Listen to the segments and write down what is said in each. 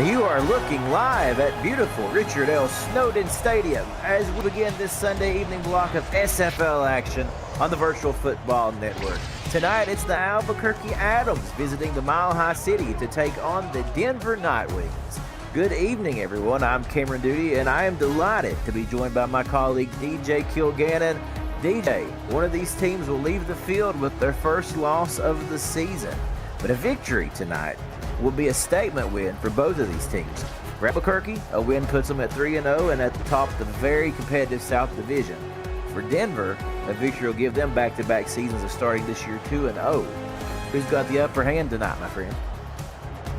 And you are looking live at beautiful Richard L. Snowden Stadium as we begin this Sunday evening block of SFL action on the Virtual Football Network. Tonight, it's the Albuquerque Atoms visiting the Mile High City to take on the Denver Nightwings. Good evening, everyone. I'm Cameron Duty, and I am delighted to be joined by my colleague DJ Kilgannon. DJ, one of these teams will leave the field with their first loss of the season, but a victory tonight will be a statement win for both of these teams. For Albuquerque, a win puts them at 3-0 and at the top of the very competitive South Division. For Denver, a victory will give them back-to-back seasons of starting this year 2-0. Who's got the upper hand tonight, my friend?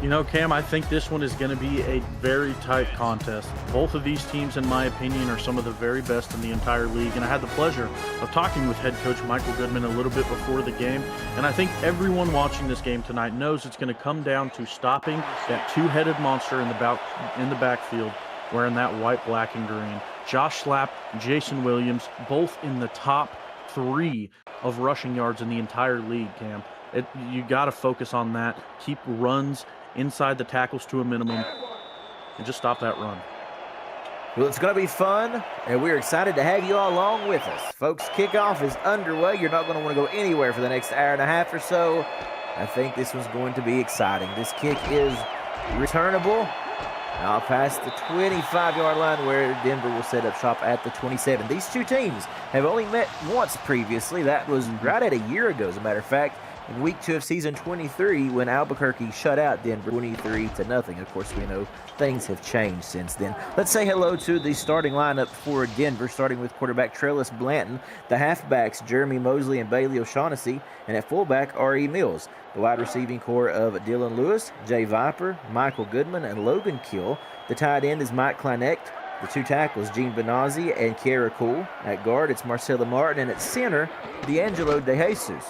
You know, Cam, I think this one is going to be a very tight contest. Both of these teams, in my opinion, are some of the very best in the entire league, and I had the pleasure of talking with head coach Michael Goodman a little bit before the game, and I think everyone watching this game tonight knows it's going to come down to stopping that two-headed monster in the backfield wearing that white, black, and green. Josh Slapp, Jason Williams, both in the top 3 of rushing yards in the entire league, Cam. You got to focus on that. Keep runs inside the tackles to a minimum, and just stop that run. Well, it's going to be fun, and we're excited to have you all along with us. Folks, kickoff is underway. You're not going to want to go anywhere for the next hour and a half or so. I think this one's going to be exciting. This kick is returnable. Now past the 25-yard line where Denver will set up shop at the 27. These two teams have only met once previously. That was right at a year ago, as a matter of fact, in week 2 of season 23 when Albuquerque shut out Denver 23-0. Of course, we know things have changed since then. Let's say hello to the starting lineup for Denver, starting with quarterback Trellis Blanton, the halfbacks Jeremy Mosley and Bailey O'Shaughnessy, and at fullback R.E. Mills. The wide receiving core of Dylan Lewis, Jay Viper, Michael Goodman, and Logan Kill. The tight end is Mike Kleinecht. The two tackles, Gene Benazzi and Kiera Cool. At guard, it's Marcella Martin, and at center, D'Angelo De Jesus.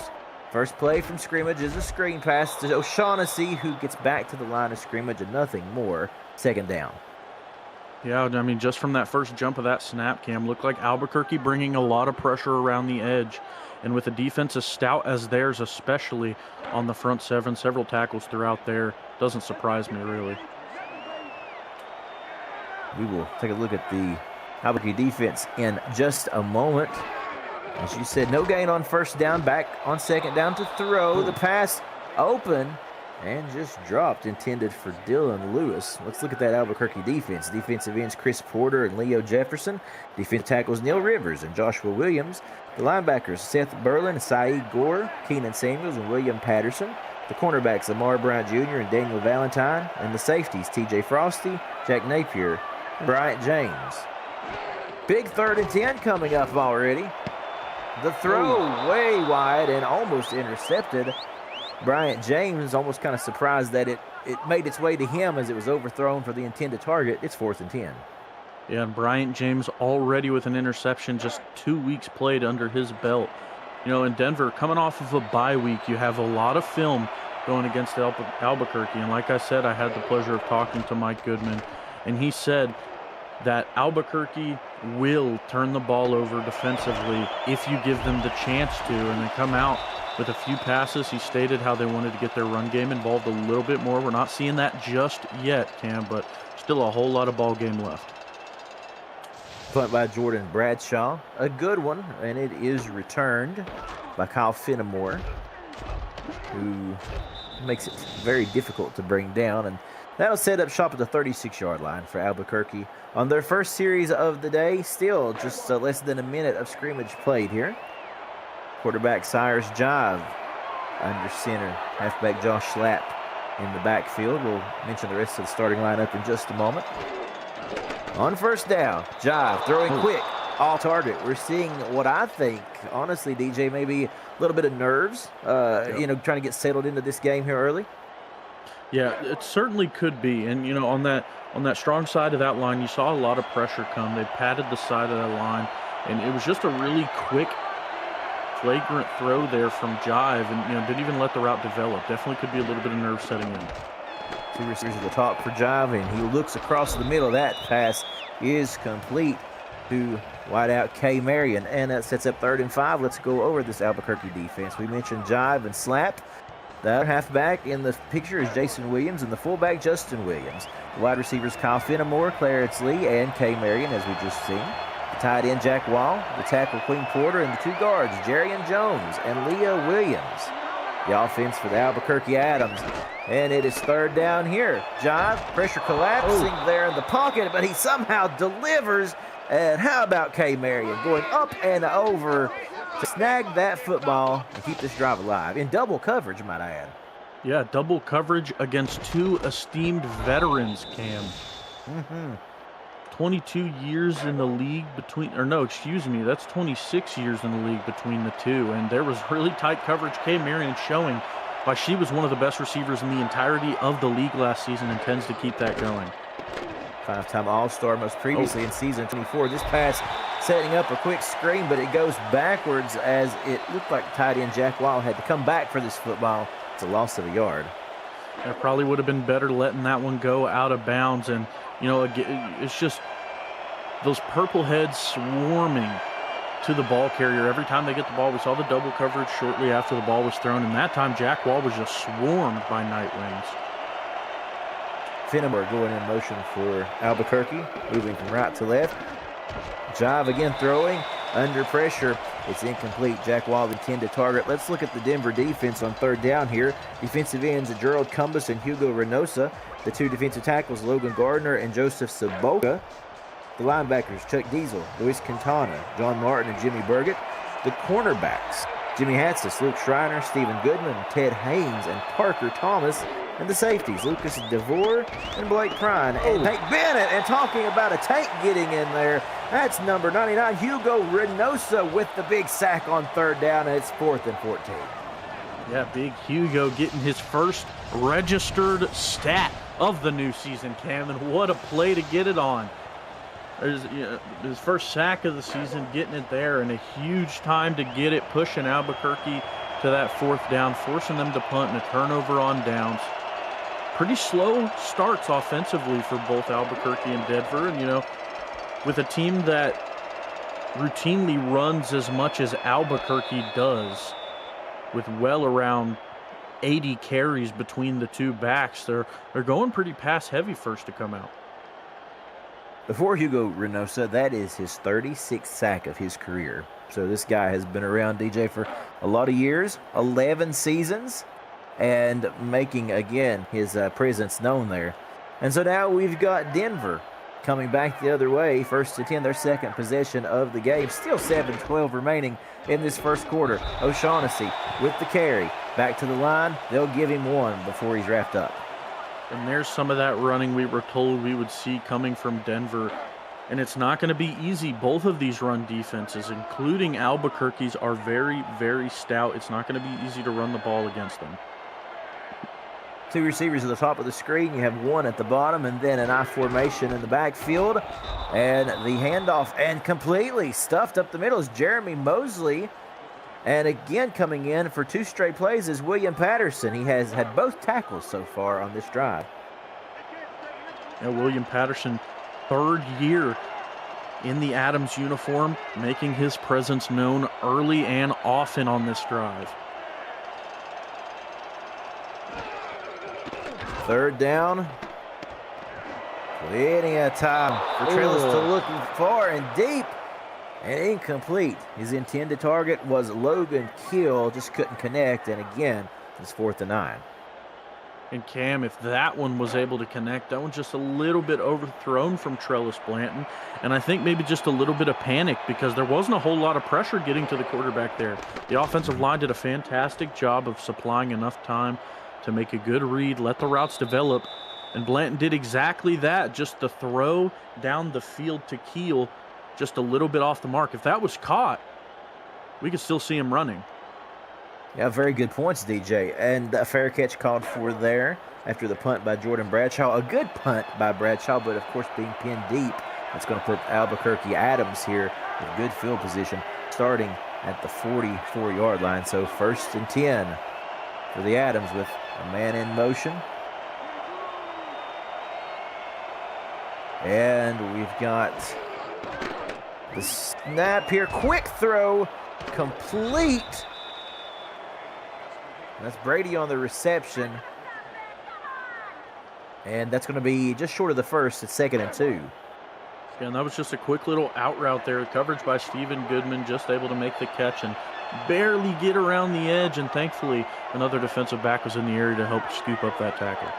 First play from scrimmage is a screen pass to O'Shaughnessy, who gets back to the line of scrimmage and nothing more. Second down. Yeah, I mean, just from that first jump of that snap, Cam, looked like Albuquerque bringing a lot of pressure around the edge. And with a defense as stout as theirs, especially on the front seven, several tackles throughout there, doesn't surprise me, really. We will take a look at the Albuquerque defense in just a moment. As you said, no gain on first down, back on second down to throw. The pass open and just dropped, intended for Dylan Lewis. Let's look at that Albuquerque defense. Defensive ends Chris Porter and Leo Jefferson. Defensive tackles Neil Rivers and Joshua Williams. The linebackers Seth Berlin, Saeed Gore, Keenan Samuels, and William Patterson. The cornerbacks Amar Bryant Jr. and Daniel Valentine. And the safeties TJ Frosty, Jack Napier, and Bryant James. Big 3rd and 10 coming up already. The throw way wide and almost intercepted. Bryant James almost kind of surprised that it made its way to him as it was overthrown for the intended target. It's 4th and 10. Yeah, and Bryant James already with an interception, just 2 weeks played under his belt. You know, in Denver, coming off of a bye week, you have a lot of film going against Albuquerque. And like I said, I had the pleasure of talking to Mike Goodman, and he said that Albuquerque will turn the ball over defensively if you give them the chance to, and they come out with a few passes. He stated how they wanted to get their run game involved a little bit more. We're not seeing that just yet, Cam, but still a whole lot of ball game left. Punt by Jordan Bradshaw, a good one, and it is returned by Kyle Fenimore, who makes it very difficult to bring down, and that'll set up shop at the 36-yard line for Albuquerque on their first series of the day. Still just less than a minute of scrimmage played here. Quarterback Cyrus Jive under center. Halfback Josh Slapp in the backfield. We'll mention the rest of the starting lineup in just a moment. On first down, Jive throwing quick, off target. We're seeing what I think, honestly, DJ, maybe a little bit of nerves, trying to get settled into this game here early. Yeah, it certainly could be. And, you know, on that strong side of that line, you saw a lot of pressure come. They padded the side of that line, and it was just a really quick, flagrant throw there from Jive, and, you know, didn't even let the route develop. Definitely could be a little bit of nerve setting in. 2 receivers at the top for Jive, and he looks across the middle. That pass is complete to wideout K. Marion, and that sets up 3rd and 5. Let's go over this Albuquerque defense. We mentioned Jive and Slapp. The other halfback in the picture is Jason Williams, and the fullback, Justin Williams. The wide receivers, Kyle Fenimore, Clarence Lee, and Kay Marion, as we just seen. The tight end, Jack Wall. The tackle, Queen Porter, and the two guards, Jarian Jones and Leah Williams. The offense for the Albuquerque Adams. And it is third down here. Jive, pressure collapsing there in the pocket, but he somehow delivers. And how about Kay Marion going up and over to snag that football and keep this drive alive in double coverage, might I add. Yeah, double coverage against two esteemed veterans, Cam. 22 years in the league between, or no, excuse me, that's 26 years in the league between the two. And there was really tight coverage. Kay Marion showing why she was one of the best receivers in the entirety of the league last season and tends to keep that going. Five-time All-Star, most previously in season 24. This pass setting up a quick screen, but it goes backwards as it looked like tight end Jack Wall had to come back for this football. It's a loss of a yard. It probably would have been better letting that one go out of bounds. And, you know, it's just those purple heads swarming to the ball carrier. Every time they get the ball, we saw the double coverage shortly after the ball was thrown. And that time, Jack Wall was just swarmed by Night Wings. Fenimore going in motion for Albuquerque, moving from right to left. Jive again throwing, under pressure. It's incomplete. Jack Wall intended target. Let's look at the Denver defense on third down here. Defensive ends, Gerald Cumbus and Hugo Reynosa. The two defensive tackles, Logan Gardner and Joseph Saboka. The linebackers, Chuck Diesel, Luis Quintana, John Martin, and Jimmy Burgett. The cornerbacks, Jimmy Hatsis, Luke Schreiner, Stephen Goodman, Ted Haynes, and Parker Thomas. And the safeties, Lucas DeVore and Blake Prine and Tank Bennett. And talking about a tank getting in there, that's number 99, Hugo Reynosa, with the big sack on third down, and it's 4th and 14. Yeah, big Hugo getting his first registered stat of the new season, Cam, and what a play to get it on. There's, his first sack of the season, getting it there, and a huge time to get it, pushing Albuquerque to that 4th down, forcing them to punt and a turnover on downs. Pretty slow starts offensively for both Albuquerque and Denver. And, you know, with a team that routinely runs as much as Albuquerque does, with well around 80 carries between the two backs, they're going pretty pass-heavy first to come out. Before Hugo Reynosa, that is his 36th sack of his career. So this guy has been around, DJ, for a lot of years, 11 seasons. And making, again, his presence known there. And so now we've got Denver coming back the other way. 1st and 10, their second possession of the game. Still 7:12 remaining in this first quarter. O'Shaughnessy with the carry. Back to the line. They'll give him one before he's wrapped up. And there's some of that running we were told we would see coming from Denver. And it's not going to be easy. Both of these run defenses, including Albuquerque's, are very, very stout. It's not going to be easy to run the ball against them. Two receivers at the top of the screen. You have one at the bottom, and then an I formation in the backfield. And the handoff, and completely stuffed up the middle, is Jeremy Mosley. And again, coming in for 2 straight plays is William Patterson. He has had both tackles so far on this drive. Yeah, William Patterson, 3rd year in the Adams uniform, making his presence known early and often on this drive. 3rd down. Plenty of time for Trellis to look far and deep and incomplete. His intended target was Logan Kill, just couldn't connect, and again, it's 4th and 9. And Cam, if that one was able to connect, that one's just a little bit overthrown from Trellis Blanton, and I think maybe just a little bit of panic because there wasn't a whole lot of pressure getting to the quarterback there. The offensive line did a fantastic job of supplying enough time to make a good read, let the routes develop, and Blanton did exactly that, just the throw down the field to Keel, just a little bit off the mark. If that was caught, we could still see him running. Yeah, very good points, DJ. And a fair catch called for there after the punt by Jordan Bradshaw. A good punt by Bradshaw, but of course being pinned deep. That's going to put Albuquerque Adams here with good field position, starting at the 44-yard line. So 1st and 10 for the Adams with a man in motion. And we've got the snap here. Quick throw, complete. That's Brady on the reception. And that's going to be just short of the first. It's 2nd and 2. Yeah, and that was just a quick little out route there. Coverage by Stephen Goodman, just able to make the catch and barely get around the edge. And thankfully, another defensive back was in the area to help scoop up that tackle.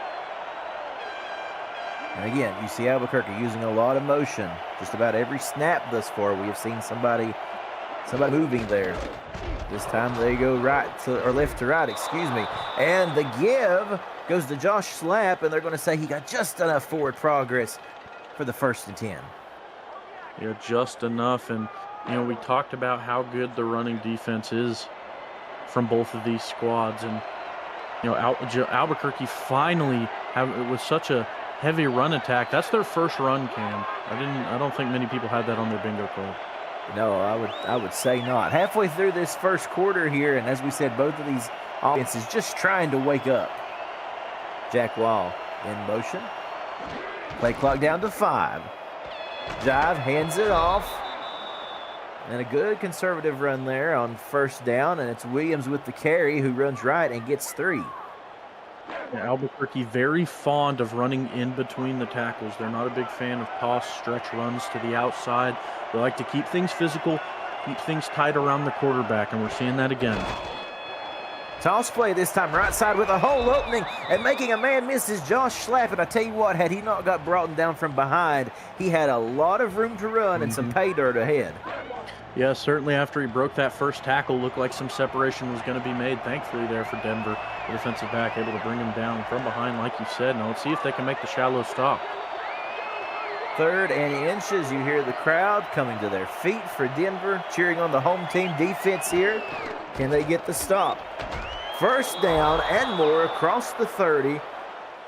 And again, you see Albuquerque using a lot of motion. Just about every snap thus far, we have seen somebody moving there. This time they go left to right, excuse me. And the give goes to Josh Slapp, and they're going to say he got just enough forward progress for the 1st and 10. Yeah, just enough. And, we talked about how good the running defense is from both of these squads. And, Albuquerque finally with such a heavy run attack. That's their first run, Cam. I don't think many people had that on their bingo card. No, I would say not. Halfway through this first quarter here, and as we said, both of these offenses just trying to wake up. Jack Wall in motion. Play clock down to 5. Jive hands it off. And a good conservative run there on 1st down, and it's Williams with the carry who runs right and gets 3. Yeah, Albuquerque very fond of running in between the tackles. They're not a big fan of toss stretch runs to the outside. They like to keep things physical, keep things tight around the quarterback, and we're seeing that again. Toss play this time right side with a hole opening and making a man miss is Josh Slapp. And I tell you what, had he not got brought down from behind, he had a lot of room to run and some pay dirt ahead. Yeah, certainly after he broke that first tackle, looked like some separation was going to be made. Thankfully there for Denver, the defensive back able to bring him down from behind like you said. Now let's see if they can make the shallow stop. 3rd and inches. You hear the crowd coming to their feet for Denver, cheering on the home team defense here. Can they get the stop? 1st down and more across the 30.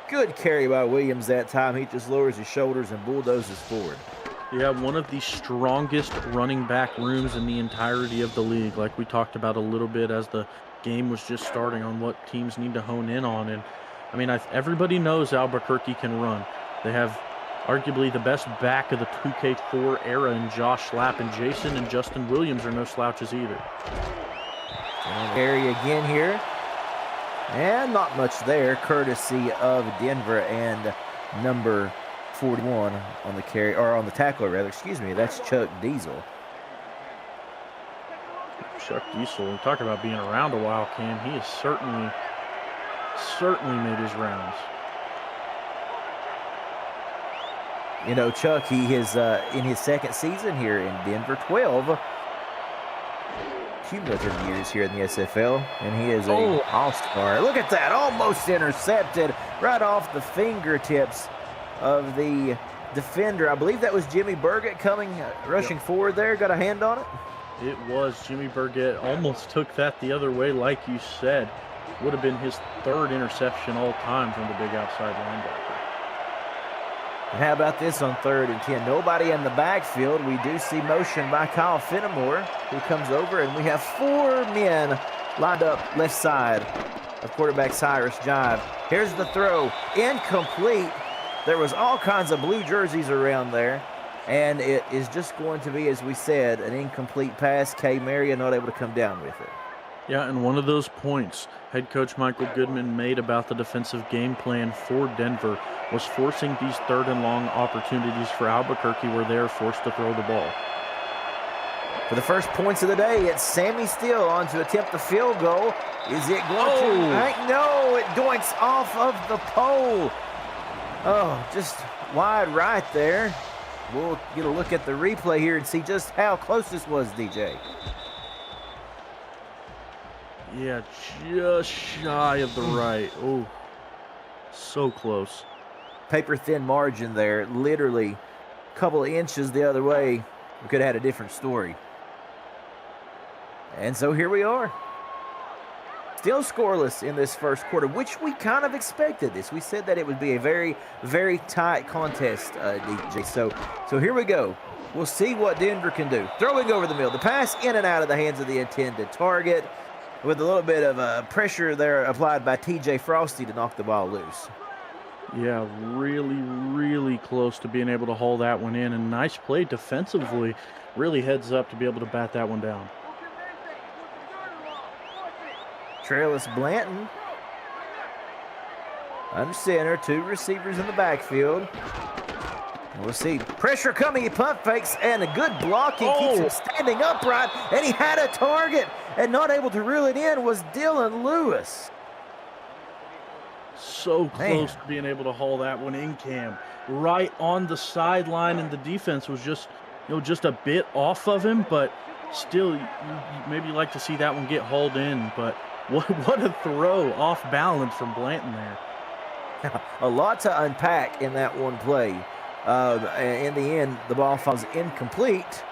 Good carry by Williams that time. He just lowers his shoulders and bulldozes forward. Yeah, one of the strongest running back rooms in the entirety of the league, like we talked about a little bit as the game was just starting on what teams need to hone in on. And, everybody knows Albuquerque can run. They have arguably the best back of the 2K4 era in Josh Slapp, and Jason and Justin Williams are no slouches either. And carry again here. And not much there, courtesy of Denver and number 41 on the carry, or on the tackle rather, excuse me. That's Chuck Diesel. Chuck Diesel, we talk about being around a while, Cam. He has certainly made his rounds. Chuck, he is in his 2nd season here in Denver, 12 cumulative years here in the SFL, and he is an all-star. Look at that, almost intercepted right off the fingertips of the defender. I believe that was Jimmy Burgett rushing forward there. Got a hand on it? It was. Jimmy Burgett almost took that the other way, like you said. Would have been his 3rd interception all time from the big outside linebacker. And how about this on 3rd and 10? Nobody in the backfield. We do see motion by Kyle Fenimore, who comes over, and we have 4 men lined up left side of quarterback Cyrus Jive. Here's the throw. Incomplete. There was all kinds of blue jerseys around there, and it is just going to be, as we said, an incomplete pass. K. Marion not able to come down with it. Yeah, and one of those points head coach Michael Goodman made about the defensive game plan for Denver was forcing these 3rd and long opportunities for Albuquerque where they're forced to throw the ball. For the first points of the day, it's Sammy Steele on to attempt the field goal. Is it going to? No, it doinks off of the pole. Oh, just wide right there. We'll get a look at the replay here and see just how close this was, DJ. Yeah, just shy of the right. Oh, so close. Paper-thin margin there. Literally a couple of inches the other way. We could have had a different story. And so here we are. Still scoreless in this first quarter, which we kind of expected this. We said that it would be a very, very tight contest, DJ. So here we go. We'll see what Denver can do. Throwing over the middle. The pass in and out of the hands of the intended target with a little bit of pressure there applied by TJ Frosty to knock the ball loose. Yeah, really, really close to being able to haul that one in. And nice play defensively. Really heads up to be able to bat that one down. Trailus Blanton. Under center, 2 receivers in the backfield. And we'll see pressure coming. He pump fakes and a good blocking keeps him standing upright. And he had a target and not able to reel it in was Dylan Lewis. So close to being able to haul that one in, Cam. Right on the sideline, and the defense was just, just a bit off of him, but still, you maybe like to see that one get hauled in. But what a throw off balance from Blanton there. A lot to unpack in that one play. In the end, the ball falls incomplete.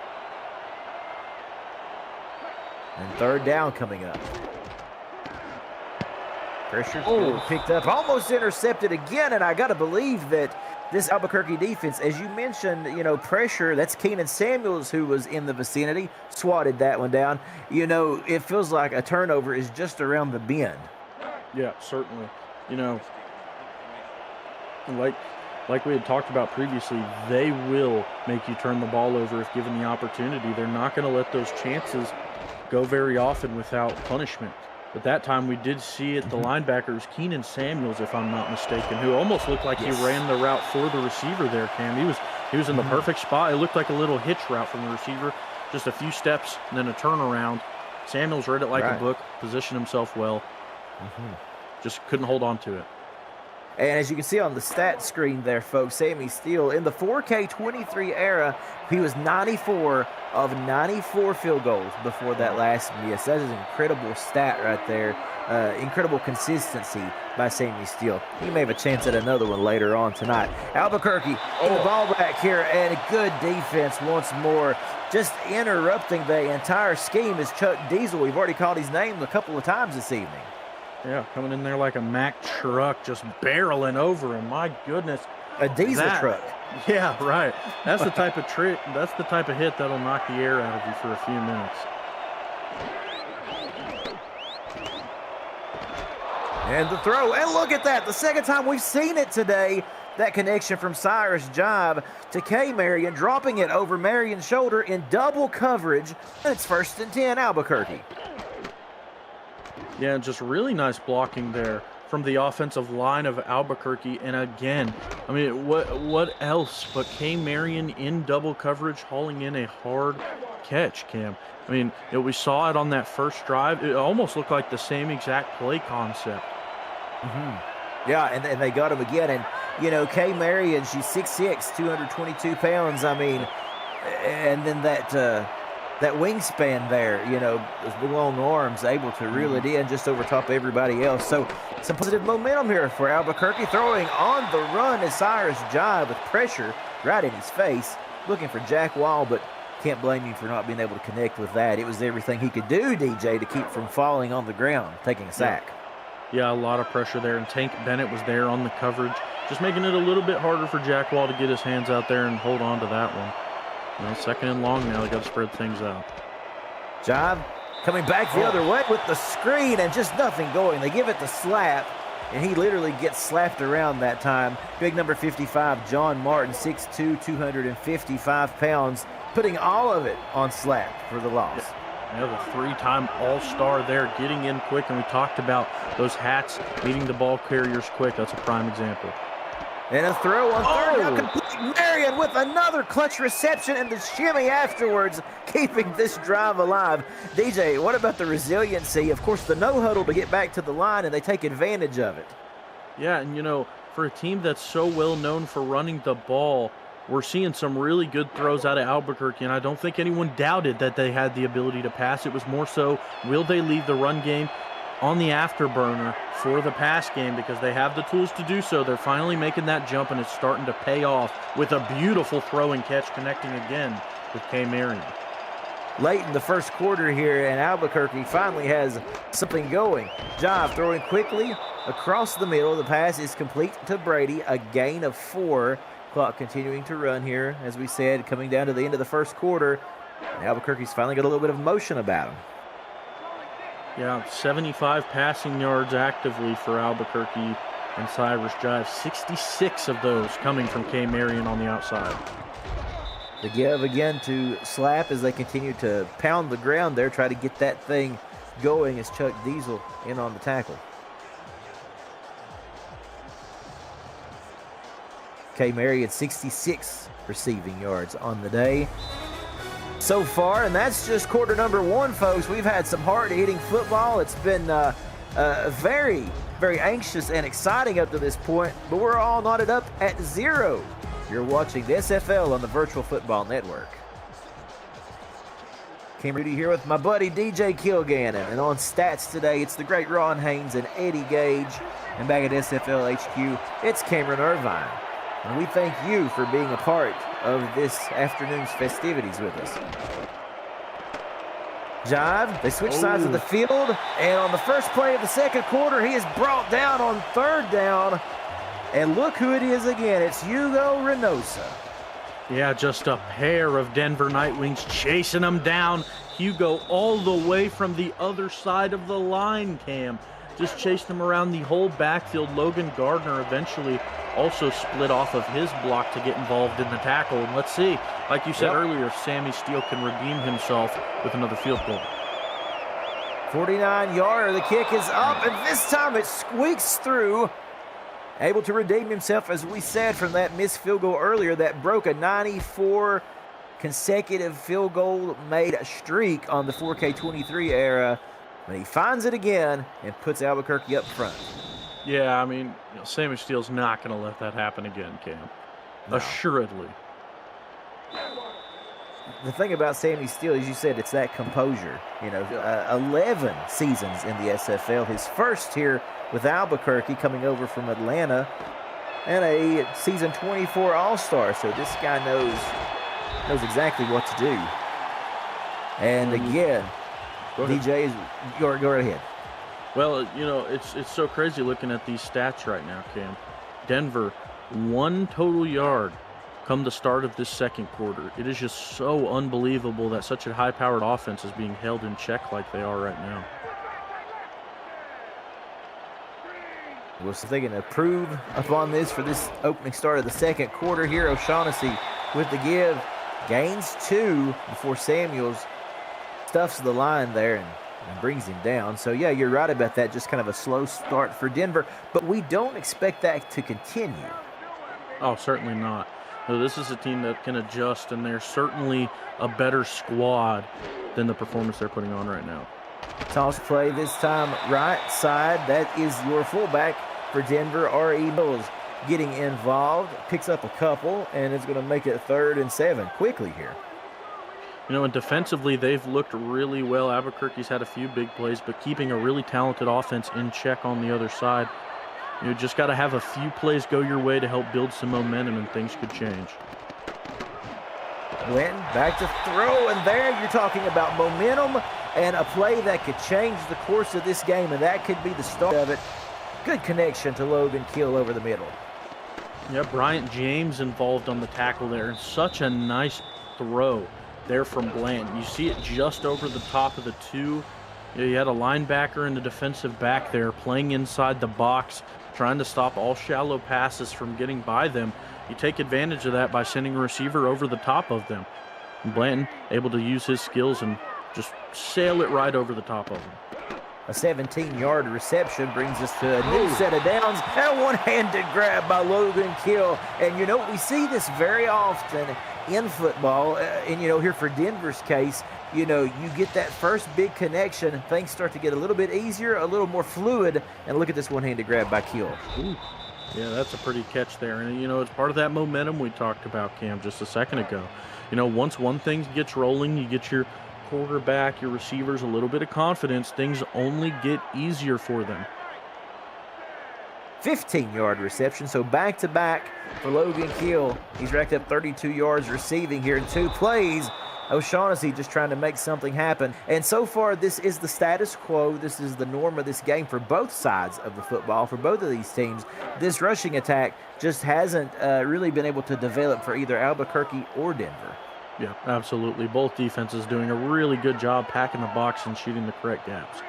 And 3rd down coming up. Pressure picked up, almost intercepted again, and I got to believe that this Albuquerque defense, as you mentioned, pressure, that's Keenan Samuels who was in the vicinity, swatted that one down. It feels like a turnover is just around the bend. Yeah, certainly. Like we had talked about previously, they will make you turn the ball over if given the opportunity. They're not going to let those chances go very often without punishment. But that time we did see it, the linebackers, Keenan Samuels, if I'm not mistaken, who almost looked like he ran the route for the receiver there, Cam. He was in the perfect spot. It looked like a little hitch route from the receiver, just a few steps and then a turnaround. Samuels read it like a book, positioned himself well. Just couldn't hold on to it. And as you can see on the stat screen there, folks, Sammy Steele, in the 4K23 era, he was 94 of 94 field goals before that last miss. That is an incredible stat right there. Incredible consistency by Sammy Steele. He may have a chance at another one later on tonight. Albuquerque, the ball back here, and a good defense once more. Just interrupting the entire scheme is Chuck Diesel. We've already called his name a couple of times this evening. Yeah, coming in there like a Mack truck, just barreling over him. My goodness. A diesel truck. Yeah, right. That's the type of trick. That's the type of hit that'll knock the air out of you for a few minutes. And the throw. And look at that. The second time we've seen it today. That connection from Cyrus Jive to K. Marion, dropping it over Marion's shoulder in double coverage. And it's 1st and 10, Albuquerque. Yeah, just really nice blocking there from the offensive line of Albuquerque. And again, I mean, what else but K. Marion in double coverage, hauling in a hard catch, Cam. I mean, we saw it on that first drive. It almost looked like the same exact play concept. Yeah, and they got him again. And, K. Marion, she's 6'6", 222 pounds. I mean, and then that wingspan there, those big long arms, able to reel it in just over top of everybody else. So some positive momentum here for Albuquerque. Throwing on the run is Cyrus Jive with pressure right in his face, looking for Jack Wall, but can't blame him for not being able to connect with that. It was everything he could do, DJ, to keep from falling on the ground, taking a sack. Yeah, a lot of pressure there, and Tank Bennett was there on the coverage, just making it a little bit harder for Jack Wall to get his hands out there and hold on to that one. 2nd and long now. They got to spread things out. Jive coming back the other way with the screen and just nothing going. They give it the slap, and he literally gets slapped around that time. Big number 55, John Martin, 6'2", 255 pounds, putting all of it on slap for the loss. Yeah, the 3-time All-Star there, getting in quick, and we talked about those hats meeting the ball carriers quick. That's a prime example. And a throw on 3rd down, complete. Marion with another clutch reception and the shimmy afterwards, keeping this drive alive. DJ, what about the resiliency? Of course, the no-huddle to get back to the line, and they take advantage of it. Yeah, and for a team that's so well known for running the ball, we're seeing some really good throws out of Albuquerque, and I don't think anyone doubted that they had the ability to pass. It was more so, will they leave the run game on the afterburner for the pass game, because they have the tools to do so. They're finally making that jump, and it's starting to pay off with a beautiful throw and catch connecting again with K. Marion. Late in the first quarter here, and Albuquerque finally has something going. Jive throwing quickly across the middle. The pass is complete to Brady, a gain of 4. Clock continuing to run here, as we said, coming down to the end of the first quarter. And Albuquerque's finally got a little bit of motion about him. Yeah, 75 passing yards actively for Albuquerque and Cyrus Jive. 66 of those coming from K. Marion on the outside. The give again to Slap as they continue to pound the ground there, try to get that thing going as Chuck Diesel in on the tackle. K. Mary at 66 receiving yards on the day so far, and that's just quarter number 1, folks. We've had some hard-hitting football. It's been very, very anxious and exciting up to this point, but we're all knotted up at 0. You're watching the SFL on the Virtual Football Network. Cam Rudy here with my buddy DJ Kilgannon, and on stats today, it's the great Ron Haynes and Eddie Gage, and back at SFL HQ, it's Cameron Irvine. And we thank you for being a part of this afternoon's festivities with us. Jive, they switch sides of the field, and on the first play of the second quarter, he is brought down on 3rd down. And look who it is again. It's Hugo Reynosa. Yeah, just a pair of Denver Nightwings chasing him down. Hugo all the way from the other side of the line, Cam. Just chased him around the whole backfield. Logan Gardner eventually also split off of his block to get involved in the tackle. And let's see, like you said earlier, if Sammy Steele can redeem himself with another field goal. 49-yarder, the kick is up, and this time it squeaks through. Able to redeem himself, as we said, from that missed field goal earlier that broke a 94 consecutive field goal made streak on the 4K23 era. But he finds it again and puts Albuquerque up front. Yeah, I mean, Sammy Steele's not going to let that happen again, Cam. No. Assuredly. The thing about Sammy Steele, as you said, it's that composure. 11 seasons in the SFL. His first here with Albuquerque, coming over from Atlanta, and a season 24 All-Star. So this guy knows exactly what to do. And again, DJ, go right ahead. Well, it's so crazy looking at these stats right now, Cam. Denver, 1 total yard come the start of this second quarter. It is just so unbelievable that such a high-powered offense is being held in check like they are right now. We're thinking to improve upon this for this opening start of the second quarter here. O'Shaughnessy with the give. Gains 2 before Samuels stuffs the line there and brings him down. So, yeah, you're right about that. Just kind of a slow start for Denver. But we don't expect that to continue. Oh, certainly not. No, this is a team that can adjust, and they're certainly a better squad than the performance they're putting on right now. Toss play this time right side. That is your fullback for Denver, R.E. Mills, getting involved. Picks up a couple, and it's going to make it 3rd and 7 quickly here. And defensively, they've looked really well. Albuquerque's had a few big plays, but keeping a really talented offense in check on the other side. You just got to have a few plays go your way to help build some momentum, and things could change. Glenn back to throw, and there you're talking about momentum and a play that could change the course of this game, and that could be the start of it. Good connection to Logan Kill over the middle. Yeah, Bryant James involved on the tackle there, and such a nice throw there from Blanton. You see it just over the top of the 2. You had a linebacker and a defensive back there playing inside the box, trying to stop all shallow passes from getting by them. You take advantage of that by sending a receiver over the top of them. And Blanton able to use his skills and just sail it right over the top of them. A 17-yard reception brings us to a new set of downs and a one-handed grab by Logan Kill. And, we see this very often in football. And, here for Denver's case, you get that first big connection, things start to get a little bit easier, a little more fluid. And look at this one-handed grab by Kill. Ooh. Yeah, that's a pretty catch there. And, it's part of that momentum we talked about, Cam, just a second ago. Once one thing gets rolling, you get your quarterback, your receivers, a little bit of confidence, things only get easier for them. 15-yard reception, so back-to-back for Logan Kill. He's racked up 32 yards receiving here in 2 plays. O'Shaughnessy just trying to make something happen. And so far, this is the status quo. This is the norm of this game for both sides of the football, for both of these teams. This rushing attack just hasn't really been able to develop for either Albuquerque or Denver. Yeah, absolutely. Both defenses doing a really good job packing the box and shooting the correct gaps.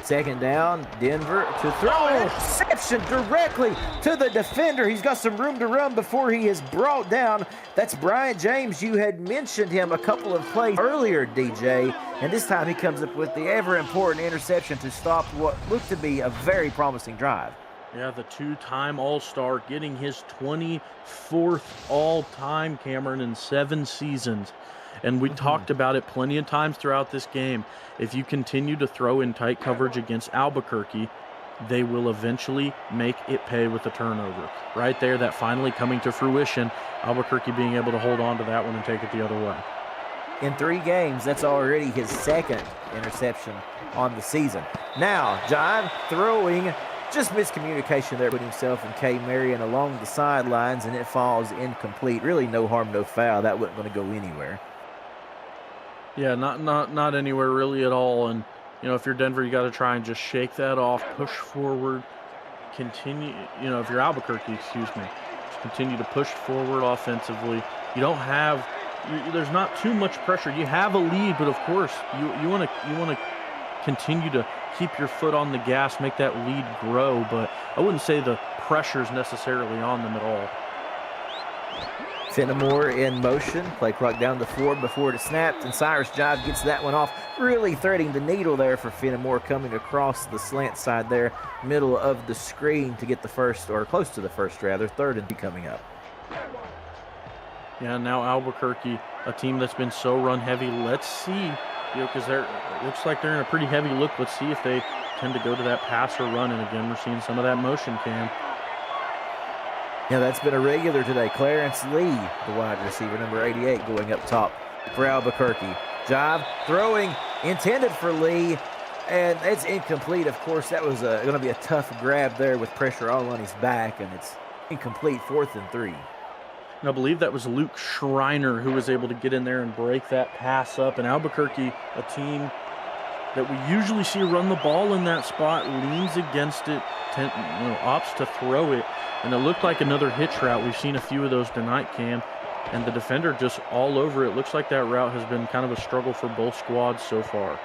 Second down, Denver to throw. Interception directly to the defender. He's got some room to run before he is brought down. That's Bryant James. You had mentioned him a couple of plays earlier, DJ. And this time he comes up with the ever-important interception to stop what looked to be a very promising drive. Yeah, the two-time All-Star getting his 24th all-time, Cameron, in 7 seasons. And we talked about it plenty of times throughout this game. If you continue to throw in tight coverage against Albuquerque, they will eventually make it pay with a turnover. Right there, that finally coming to fruition, Albuquerque being able to hold on to that one and take it the other way. In 3 games, that's already his 2nd interception on the season. Now, John throwing, just miscommunication there with himself and K. Marion along the sidelines, and it falls incomplete. Really no harm, no foul. That wasn't going to go anywhere. Yeah, not anywhere really at all. And, you know, if you're Denver, you got to try and just shake that off, push forward, continue, you know, if you're Albuquerque, excuse me, just continue to push forward offensively. You don't have, there's not too much pressure. You have a lead, but of course, you want to continue to keep your foot on the gas, make that lead grow, but I wouldn't say the pressure's necessarily on them at all. Fenimore in motion, play clock down to 4 before it snapped, and Cyrus Jive gets that one off, really threading the needle there for Fenimore, coming across the slant side there, middle of the screen to get the first, or close to the first rather, 3rd and 2 coming up. Yeah, now Albuquerque, a team that's been so run heavy. Let's see, you know, because it looks like they're in a pretty heavy look. Let's see if they tend to go to that pass or run, and again, we're seeing some of that motion, Cam. Yeah, that's been a regular today. Clarence Lee, the wide receiver, number 88, going up top for Albuquerque. Jive throwing, intended for Lee, and it's incomplete. Of course, that was going to be a tough grab there with pressure all on his back, and it's incomplete, 4th and 3. And I believe that was Luke Schreiner who was able to get in there and break that pass up. And Albuquerque, a team that we usually see run the ball in that spot, leans against it, opts to throw it. And it looked like another hitch route. We've seen a few of those tonight, Cam. And the defender just all over it. Looks like that route has been kind of a struggle for both squads so far.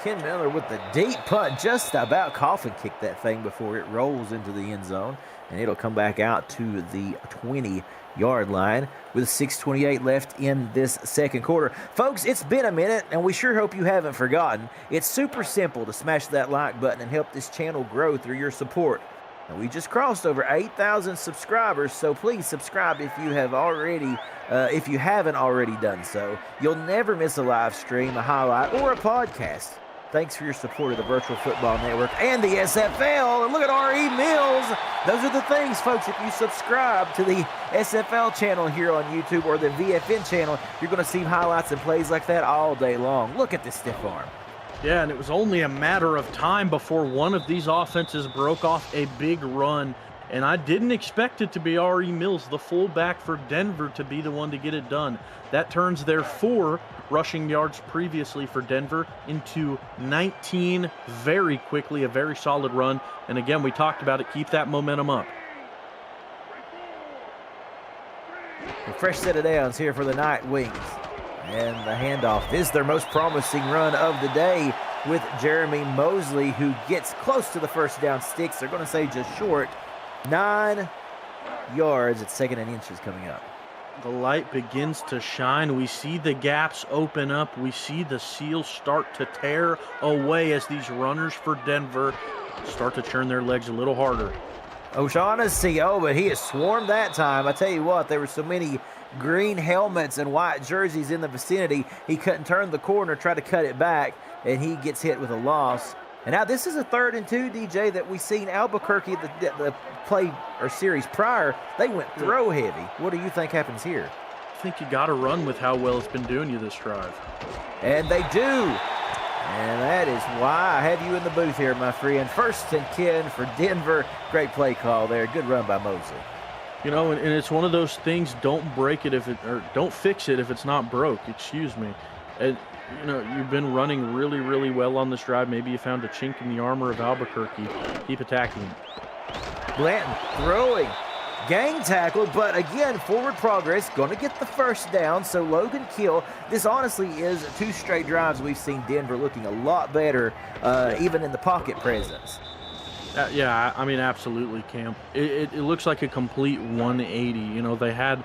Ken Miller with the deep punt, just about coffin kicked that thing before it rolls into the end zone. And it'll come back out to the 20-yard line with 6:28 left in this second quarter. Folks, it's been a minute, and we sure hope you haven't forgotten. It's super simple to smash that like button and help this channel grow through your support. And we just crossed over 8,000 subscribers, so please subscribe if you have already, if you haven't already done so. You'll never miss a live stream, a highlight, or a podcast. Thanks for your support of the Virtual Football Network and the SFL. And look at R.E. Mills. Those are the things, folks. If you subscribe to the SFL channel here on YouTube or the VFN channel, you're going to see highlights and plays like that all day long. Look at this stiff arm. Yeah, and it was only a matter of time before one of these offenses broke off a big run. And I didn't expect it to be R.E. Mills, the fullback for Denver, to be the one to get it done. That turns their 4 rushing yards previously for Denver into 19 very quickly, a very solid run. And again, we talked about it, keep that momentum up. A fresh set of downs here for the Night Wings. And the handoff is their most promising run of the day with Jeremy Mosley, who gets close to the first down sticks. They're going to say just short. 9 yards at 2nd and inches coming up. The light begins to shine. We see the gaps open up. We see the seals start to tear away as these runners for Denver start to turn their legs a little harder. O'Shaughnessy, but he has swarmed that time. I tell you what, there were so many green helmets and white jerseys in the vicinity. He couldn't turn the corner, try to cut it back, and he gets hit with a loss. And now this is a 3rd and 2, DJ, that we've seen Albuquerque, the play or series prior, they went throw heavy. What do you think happens here? I think you got to run with how well it's been doing you this drive. And they do. And that is why I have you in the booth here, my friend. 1st and 10 for Denver. Great play call there. Good run by Mosley. You know, and it's one of those things, don't break it or don't fix it if it's not broke, excuse me. And, you know, you've been running really, really well on this drive. Maybe you found a chink in the armor of Albuquerque. Keep attacking. Blanton throwing. Gang tackle, but again, forward progress. Going to get the first down, so Logan Kill. This honestly is 2 straight drives we've seen Denver looking a lot better, even in the pocket presence. Yeah, I mean, absolutely, Cam. It looks like a complete 180. You know, they had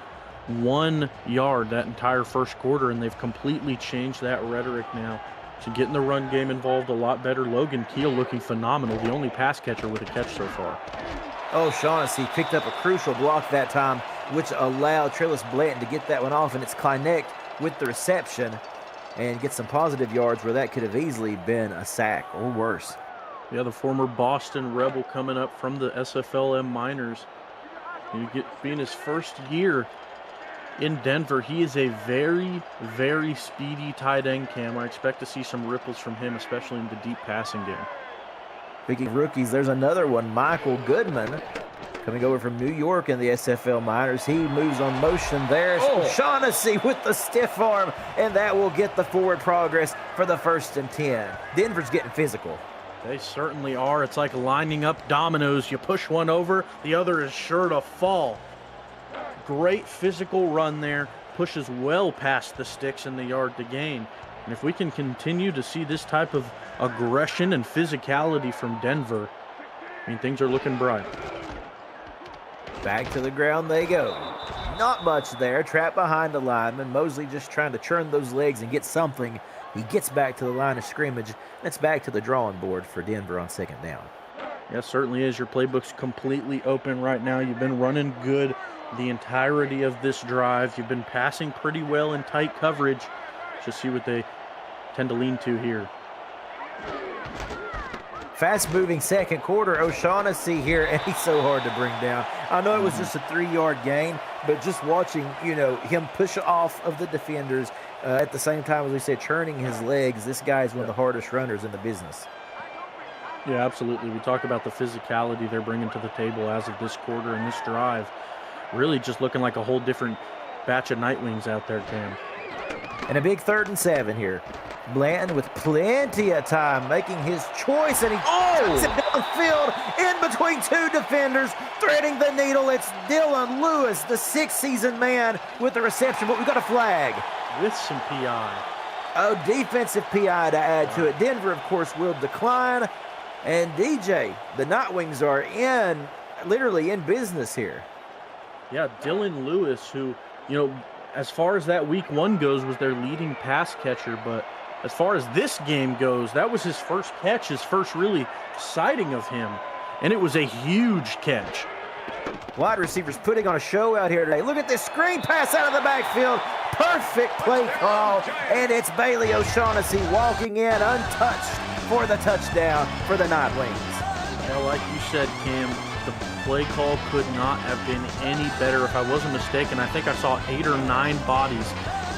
1 yard that entire first quarter, and they've completely changed that rhetoric now. So getting the run game involved a lot better. Logan Keel looking phenomenal, the only pass catcher with a catch so far. O'Shaughnessy picked up a crucial block that time, which allowed Trillis Blanton to get that one off, and it's Kleineck with the reception and get some positive yards where that could have easily been a sack or worse. Yeah, the former Boston Rebel coming up from the SFLM minors. Being his first year in Denver, he is a very, very speedy tight end, Cam. I expect to see some ripples from him, especially in the deep passing game. Speaking of rookies, there's another one, Michael Goodman, coming over from New York in the SFL minors. He moves on motion there. O'Shaughnessy with the stiff arm, and that will get the forward progress for the 1st and 10. Denver's getting physical. They certainly are. It's like lining up dominoes. You push one over, the other is sure to fall. Great physical run there. Pushes well past the sticks and the yard to gain. And if we can continue to see this type of aggression and physicality from Denver, I mean, things are looking bright. Back to the ground they go. Not much there. Trapped behind the lineman. Mosley just trying to churn those legs and get something. He gets back to the line of scrimmage. It's back to the drawing board for Denver on 2nd down. Yeah, certainly is. Your playbook's completely open right now. You've been running good the entirety of this drive. You've been passing pretty well in tight coverage. Just see what they tend to lean to here. Fast-moving second quarter. O'Shaughnessy here, and he's so hard to bring down. I know it was just a 3-yard gain, but just watching, him push off of the defenders at the same time, as we said, churning his legs. This guy is one of the hardest runners in the business. Yeah, absolutely. We talk about the physicality they're bringing to the table as of this quarter and this drive. Really just looking like a whole different batch of Nightwings out there, Cam. And a big 3rd and 7 here. Blanton with plenty of time making his choice, and he cuts it downfield in between 2 defenders, threading the needle. It's Dylan Lewis, the 6th season man, with the reception, but we've got a flag. With some PI. Oh, defensive PI to add to it. Denver, of course, will decline. And DJ, the Nightwings are literally in business here. Yeah, Dylan Lewis, who, as far as that week 1 goes, was their leading pass catcher, but as far as this game goes, that was his first catch, his first really sighting of him, and it was a huge catch. Wide receivers putting on a show out here today. Look at this screen pass out of the backfield. Perfect play call, and it's Bailey O'Shaughnessy walking in untouched for the touchdown for the Nightwings. Well, like you said, Cam, the play call could not have been any better. If I wasn't mistaken, I think I saw 8 or 9 bodies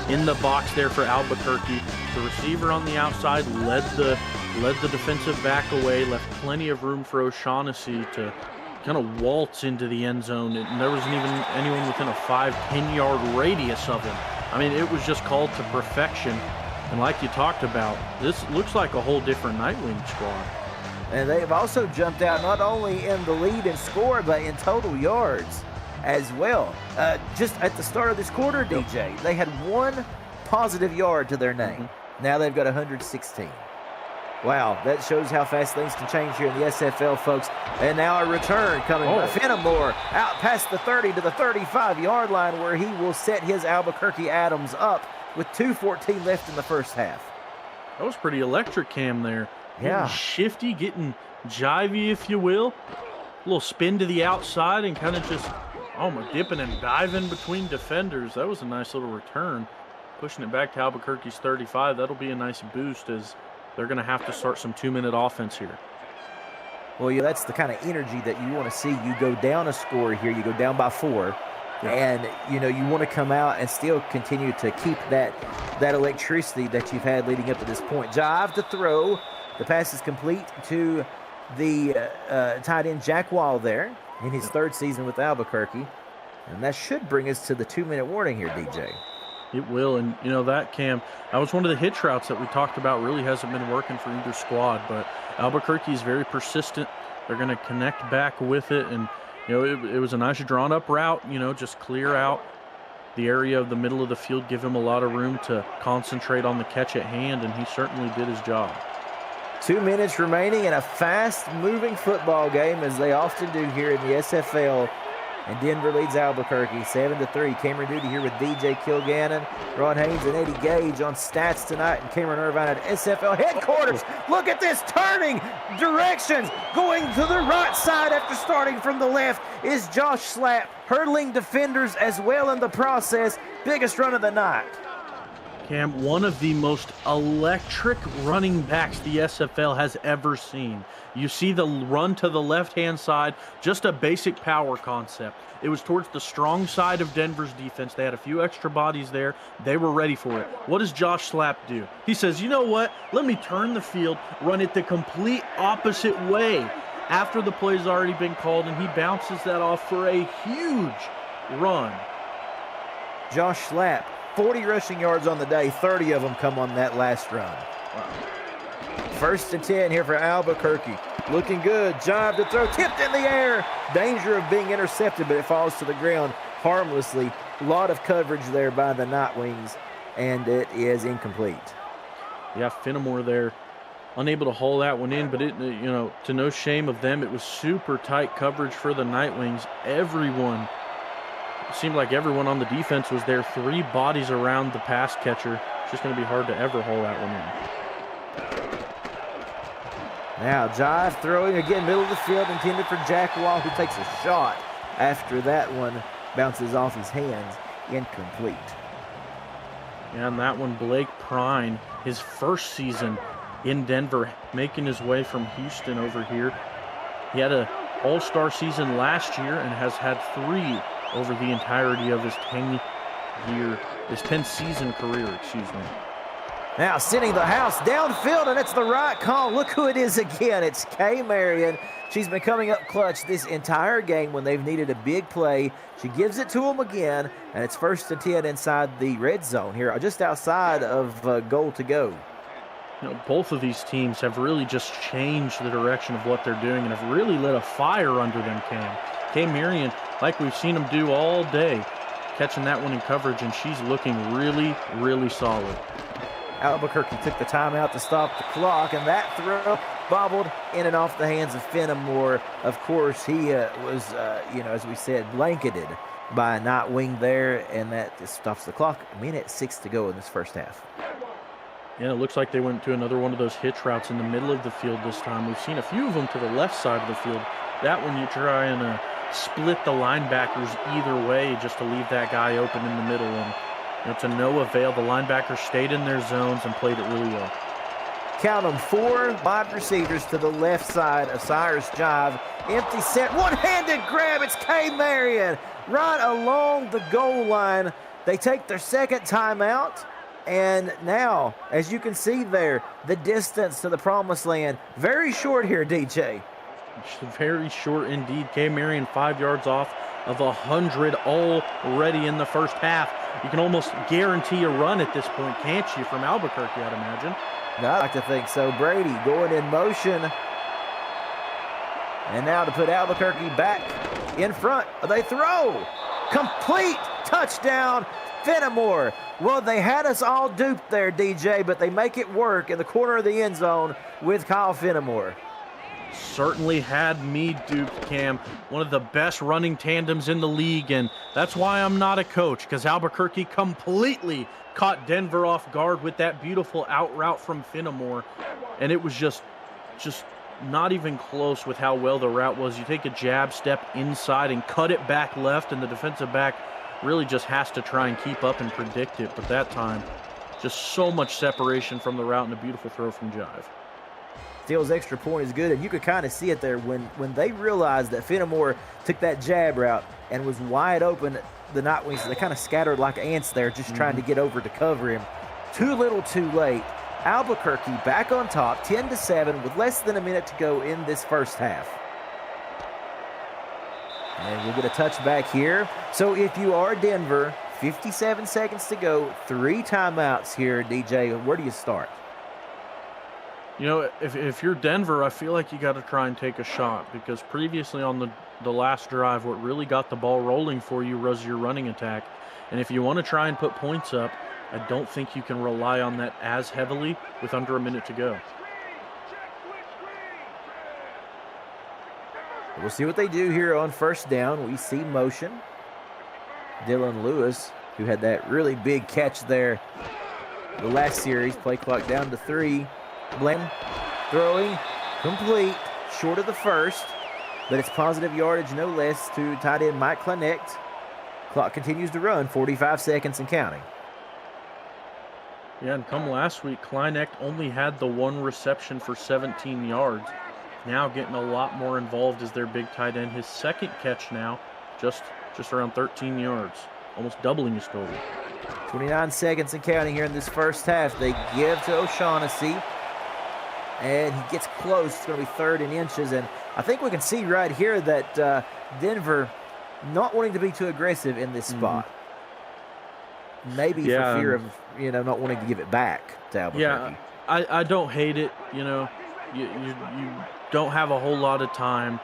in the box there for Albuquerque. The receiver on the outside led the defensive back away, left plenty of room for O'Shaughnessy to kind of waltz into the end zone, and there wasn't even anyone within a 5-10 yard radius of him. I mean, it was just called to perfection. And like you talked about, this looks like a whole different Nightwing squad. And they've also jumped out not only in the lead and score, but in total yards as well. Just at the start of this quarter, DJ, they had 1 positive yard to their name. Now they've got 116. Wow, that shows how fast things can change here in the SFL, folks. And now a return coming from Fenimore out past the 30 to the 35-yard line, where he will set his Albuquerque Adams up with 2:14 left in the first half. That was pretty electric, Cam, there. Yeah. Getting shifty, getting jivey, if you will. A little spin to the outside and kind of just, dipping and diving between defenders. That was a nice little return. Pushing it back to Albuquerque's 35. That'll be a nice boost as they're going to have to start some 2-minute offense here. Well, yeah, that's the kind of energy that you want to see. You go down a score here. You go down by 4. And, you want to come out and still continue to keep that electricity that you've had leading up to this point. Jive to throw. The pass is complete to the tight end Jack Wall there in his 3rd season with Albuquerque. And that should bring us to the 2-minute warning here, DJ. It will, and that, Cam, that was one of the hitch routes that we talked about. Really hasn't been working for either squad, but Albuquerque is very persistent. They're going to connect back with it, and it was a nice drawn-up route. Just clear out the area of the middle of the field, give him a lot of room to concentrate on the catch at hand, and he certainly did his job. 2 minutes remaining in a fast-moving football game, as they often do here in the SFL. And Denver leads Albuquerque 7-3. Cameron Duty here with DJ Kilgannon, Ron Haynes, and Eddie Gage on stats tonight. And Cameron Irvine at SFL headquarters. Look at this, turning directions, going to the right side after starting from the left is Josh Slapp, hurdling defenders as well in the process. Biggest run of the night. Cam, one of the most electric running backs the SFL has ever seen. You see the run to the left-hand side, just a basic power concept. It was towards the strong side of Denver's defense. They had a few extra bodies there. They were ready for it. What does Josh Slapp do? He says, you know what? Let me turn the field, run it the complete opposite way after the play's already been called, and he bounces that off for a huge run. Josh Slapp, 40 rushing yards on the day, 30 of them come on that last run. Wow. 1st and 10 here for Albuquerque. Looking good. Jive to throw. Tipped in the air. Danger of being intercepted, but it falls to the ground harmlessly. A lot of coverage there by the Nightwings, and it is incomplete. Yeah, Fenimore there, unable to haul that one in, but it, to no shame of them, it was super tight coverage for the Nightwings. It seemed like everyone on the defense was there. 3 bodies around the pass catcher. It's just going to be hard to ever haul that one in. Now, Jive throwing again, middle of the field, intended for Jack Wall, who takes a shot after that one bounces off his hands. Incomplete. And that one, Blake Prine, his first season in Denver, making his way from Houston over here. He had an all-star season last year and has had 3 over the entirety of his 10-season career, excuse me. Now sending the house downfield, and it's the right call. Look who it is again. It's Kay Marion. She's been coming up clutch this entire game when they've needed a big play. She gives it to them again, and it's 1st and 10 inside the red zone here, just outside of goal to go. Both of these teams have really just changed the direction of what they're doing and have really lit a fire under them, Cam. Kay Marion, like we've seen them do all day, catching that one in coverage, and she's looking really, really solid. Albuquerque took the timeout to stop the clock, and that throw bobbled in and off the hands of Fenimore. Of course, he was, as we said, blanketed by a Nightwing there, and that just stops the clock. 1:06 to go in this first half. Yeah, it looks like they went to another one of those hitch routes in the middle of the field this time. We've seen a few of them to the left side of the field. That one you try and split the linebackers either way just to leave that guy open in the middle, and to no avail. The linebackers stayed in their zones and played it really well. Count them, 4 wide receivers to the left side of Cyrus Jive. Empty set, one-handed grab. It's Kay Marion right along the goal line. They take their second timeout. And now, as you can see there, the distance to the promised land, very short here, DJ. Very short indeed. Kay Marion 5 yards off of 100 already in the first half. You can almost guarantee a run at this point, can't you, from Albuquerque, I'd imagine? No, I like to think so. Brady going in motion. And now to put Albuquerque back in front. They throw. Complete touchdown, Fenimore. Well, they had us all duped there, DJ, but they make it work in the corner of the end zone with Kyle Fenimore. Certainly had me duped, Cam. One of the best running tandems in the league, and that's why I'm not a coach, because Albuquerque completely caught Denver off guard with that beautiful out route from Fenimore, and it was just not even close with how well the route was. You take a jab step inside and cut it back left, and the defensive back really just has to try and keep up and predict it, but that time, just so much separation from the route and a beautiful throw from Jive. Steele's extra point is good, and you could kind of see it there when they realized that Fenimore took that jab route and was wide open. The Nightwings, they kind of scattered like ants there, just trying to get over to cover him. Too little, too late. Albuquerque back on top, 10-7, with less than a minute to go in this first half. And we'll get a touchback here. So if you are Denver, 57 seconds to go, 3 timeouts here, DJ. Where do you start? If you're Denver, I feel like you got to try and take a shot, because previously on the last drive, what really got the ball rolling for you was your running attack. And if you want to try and put points up, I don't think you can rely on that as heavily with under a minute to go. We'll see what they do here on first down. We see motion. Dylan Lewis, who had that really big catch there the last series, play clock down to 3. Bland throwing complete, short of the first, but it's positive yardage no less to tight end Mike Connect. Clock continues to run, 45 seconds and counting. Yeah, and come last week, Kleinecht only had the 1 reception for 17 yards. Now getting a lot more involved as their big tight end. His second catch now, just around 13 yards, almost doubling his total. 29 seconds and counting here in this first half. They give to O'Shaughnessy, and he gets close. It's going to be 3rd and inches, and I think we can see right here that Denver not wanting to be too aggressive in this spot. Maybe for fear of, not wanting to give it back to Albuquerque. Yeah, I don't hate it. You don't have a whole lot of time.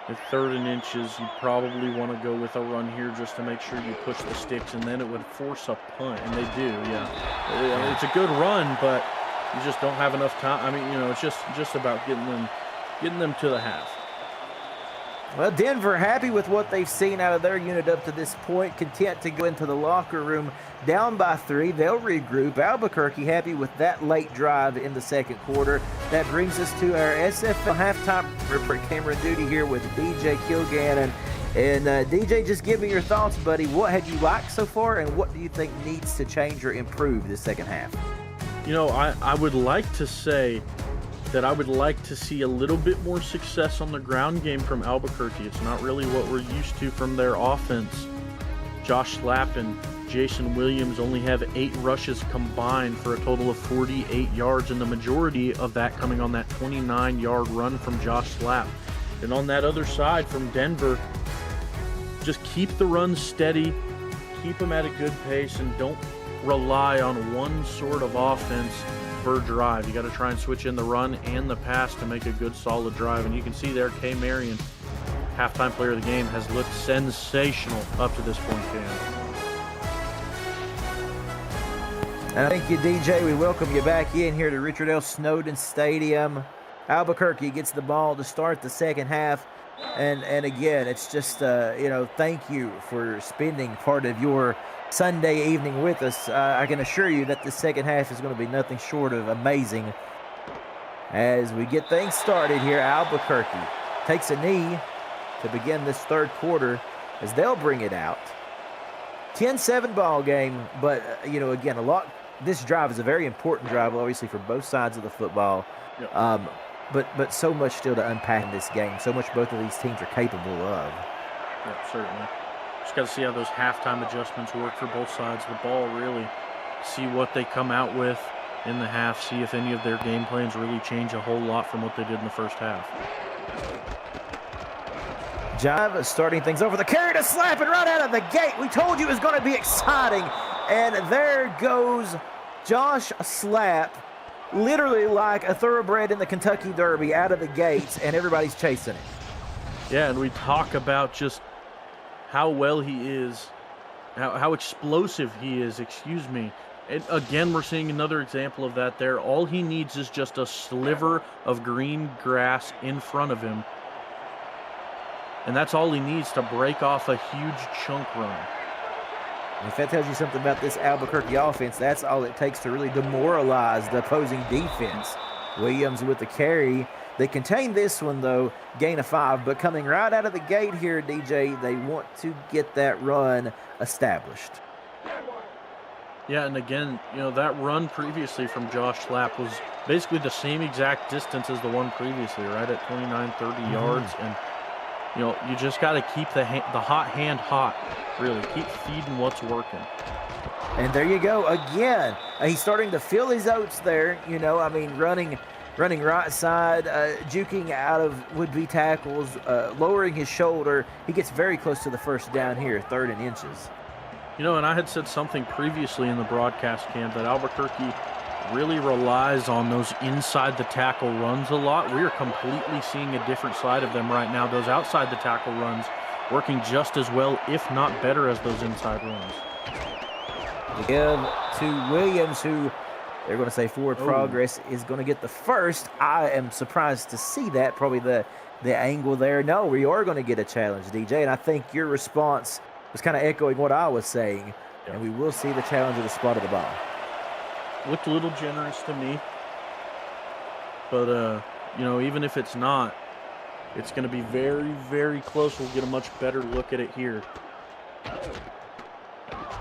At 3rd and inches, you probably want to go with a run here just to make sure you push the sticks, and then it would force a punt, and they do, yeah. It's a good run, but you just don't have enough time. I mean, it's just about getting them to the half. Well, Denver happy with what they've seen out of their unit up to this point, content to go into the locker room down by 3. They'll regroup. Albuquerque happy with that late drive in the second quarter. That brings us to our SFL halftime for camera duty here with DJ Kilgannon. And DJ, just give me your thoughts, buddy. What have you liked so far, and what do you think needs to change or improve this second half? I would like to say that I would like to see a little bit more success on the ground game from Albuquerque. It's not really what we're used to from their offense. Josh Slapp and Jason Williams only have 8 rushes combined for a total of 48 yards, and the majority of that coming on that 29-yard run from Josh Slapp. And on that other side from Denver, just keep the run steady, keep them at a good pace, and don't rely on one sort of offense per drive. You got to try and switch in the run and the pass to make a good solid drive. And you can see there, K. Marion, halftime player of the game, has looked sensational up to this point, Cam. And thank you, DJ. We welcome you back in here to Richard L. Snowden Stadium. Albuquerque gets the ball to start the second half. And again, it's just, thank you for spending part of your Sunday evening with us. I can assure you that the second half is going to be nothing short of amazing. As we get things started here, Albuquerque takes a knee to begin this third quarter as they'll bring it out. 10-7 ball game, but, again, this drive is a very important drive, obviously, for both sides of the football. Yep. But so much still to unpack in this game, so much both of these teams are capable of. Yep, certainly. Just got to see how those halftime adjustments work for both sides of the ball, really. See what they come out with in the half, see if any of their game plans really change a whole lot from what they did in the first half. Jive starting things over. The carry to Slapp, and right out of the gate. We told you it was going to be exciting. And there goes Josh Slapp, literally like a thoroughbred in the Kentucky Derby, out of the gates, and everybody's chasing it. Yeah, and we talk about just how well he is, how explosive he is, And again, we're seeing another example of that there. All he needs is just a sliver of green grass in front of him. And that's all he needs to break off a huge chunk run. If that tells you something about this Albuquerque offense, that's all it takes to really demoralize the opposing defense. Williams with the carry. They contain this one, though, gain of 5. But coming right out of the gate here, DJ, they want to get that run established. Yeah, and again, that run previously from Josh Slapp was basically the same exact distance as the one previously, right at 29, 30 yards. And, you just got to keep the hot hand hot, really. Keep feeding what's working. And there you go again. He's starting to feel his oats there, running right side, juking out of would-be tackles, lowering his shoulder. He gets very close to the first down here, 3rd and inches. And I had said something previously in the broadcast, Cam, that Albuquerque really relies on those inside the tackle runs a lot. We are completely seeing a different side of them right now. Those outside the tackle runs working just as well, if not better, as those inside runs. Give to Williams, who They're going to say forward progress is going to get the first. I am surprised to see that. Probably the angle there. No, we are going to get a challenge, DJ. And I think your response was kind of echoing what I was saying. Yeah. And we will see the challenge of the spot of the ball. Looked a little generous to me. But, even if it's not, it's going to be very, very close. We'll get a much better look at it here.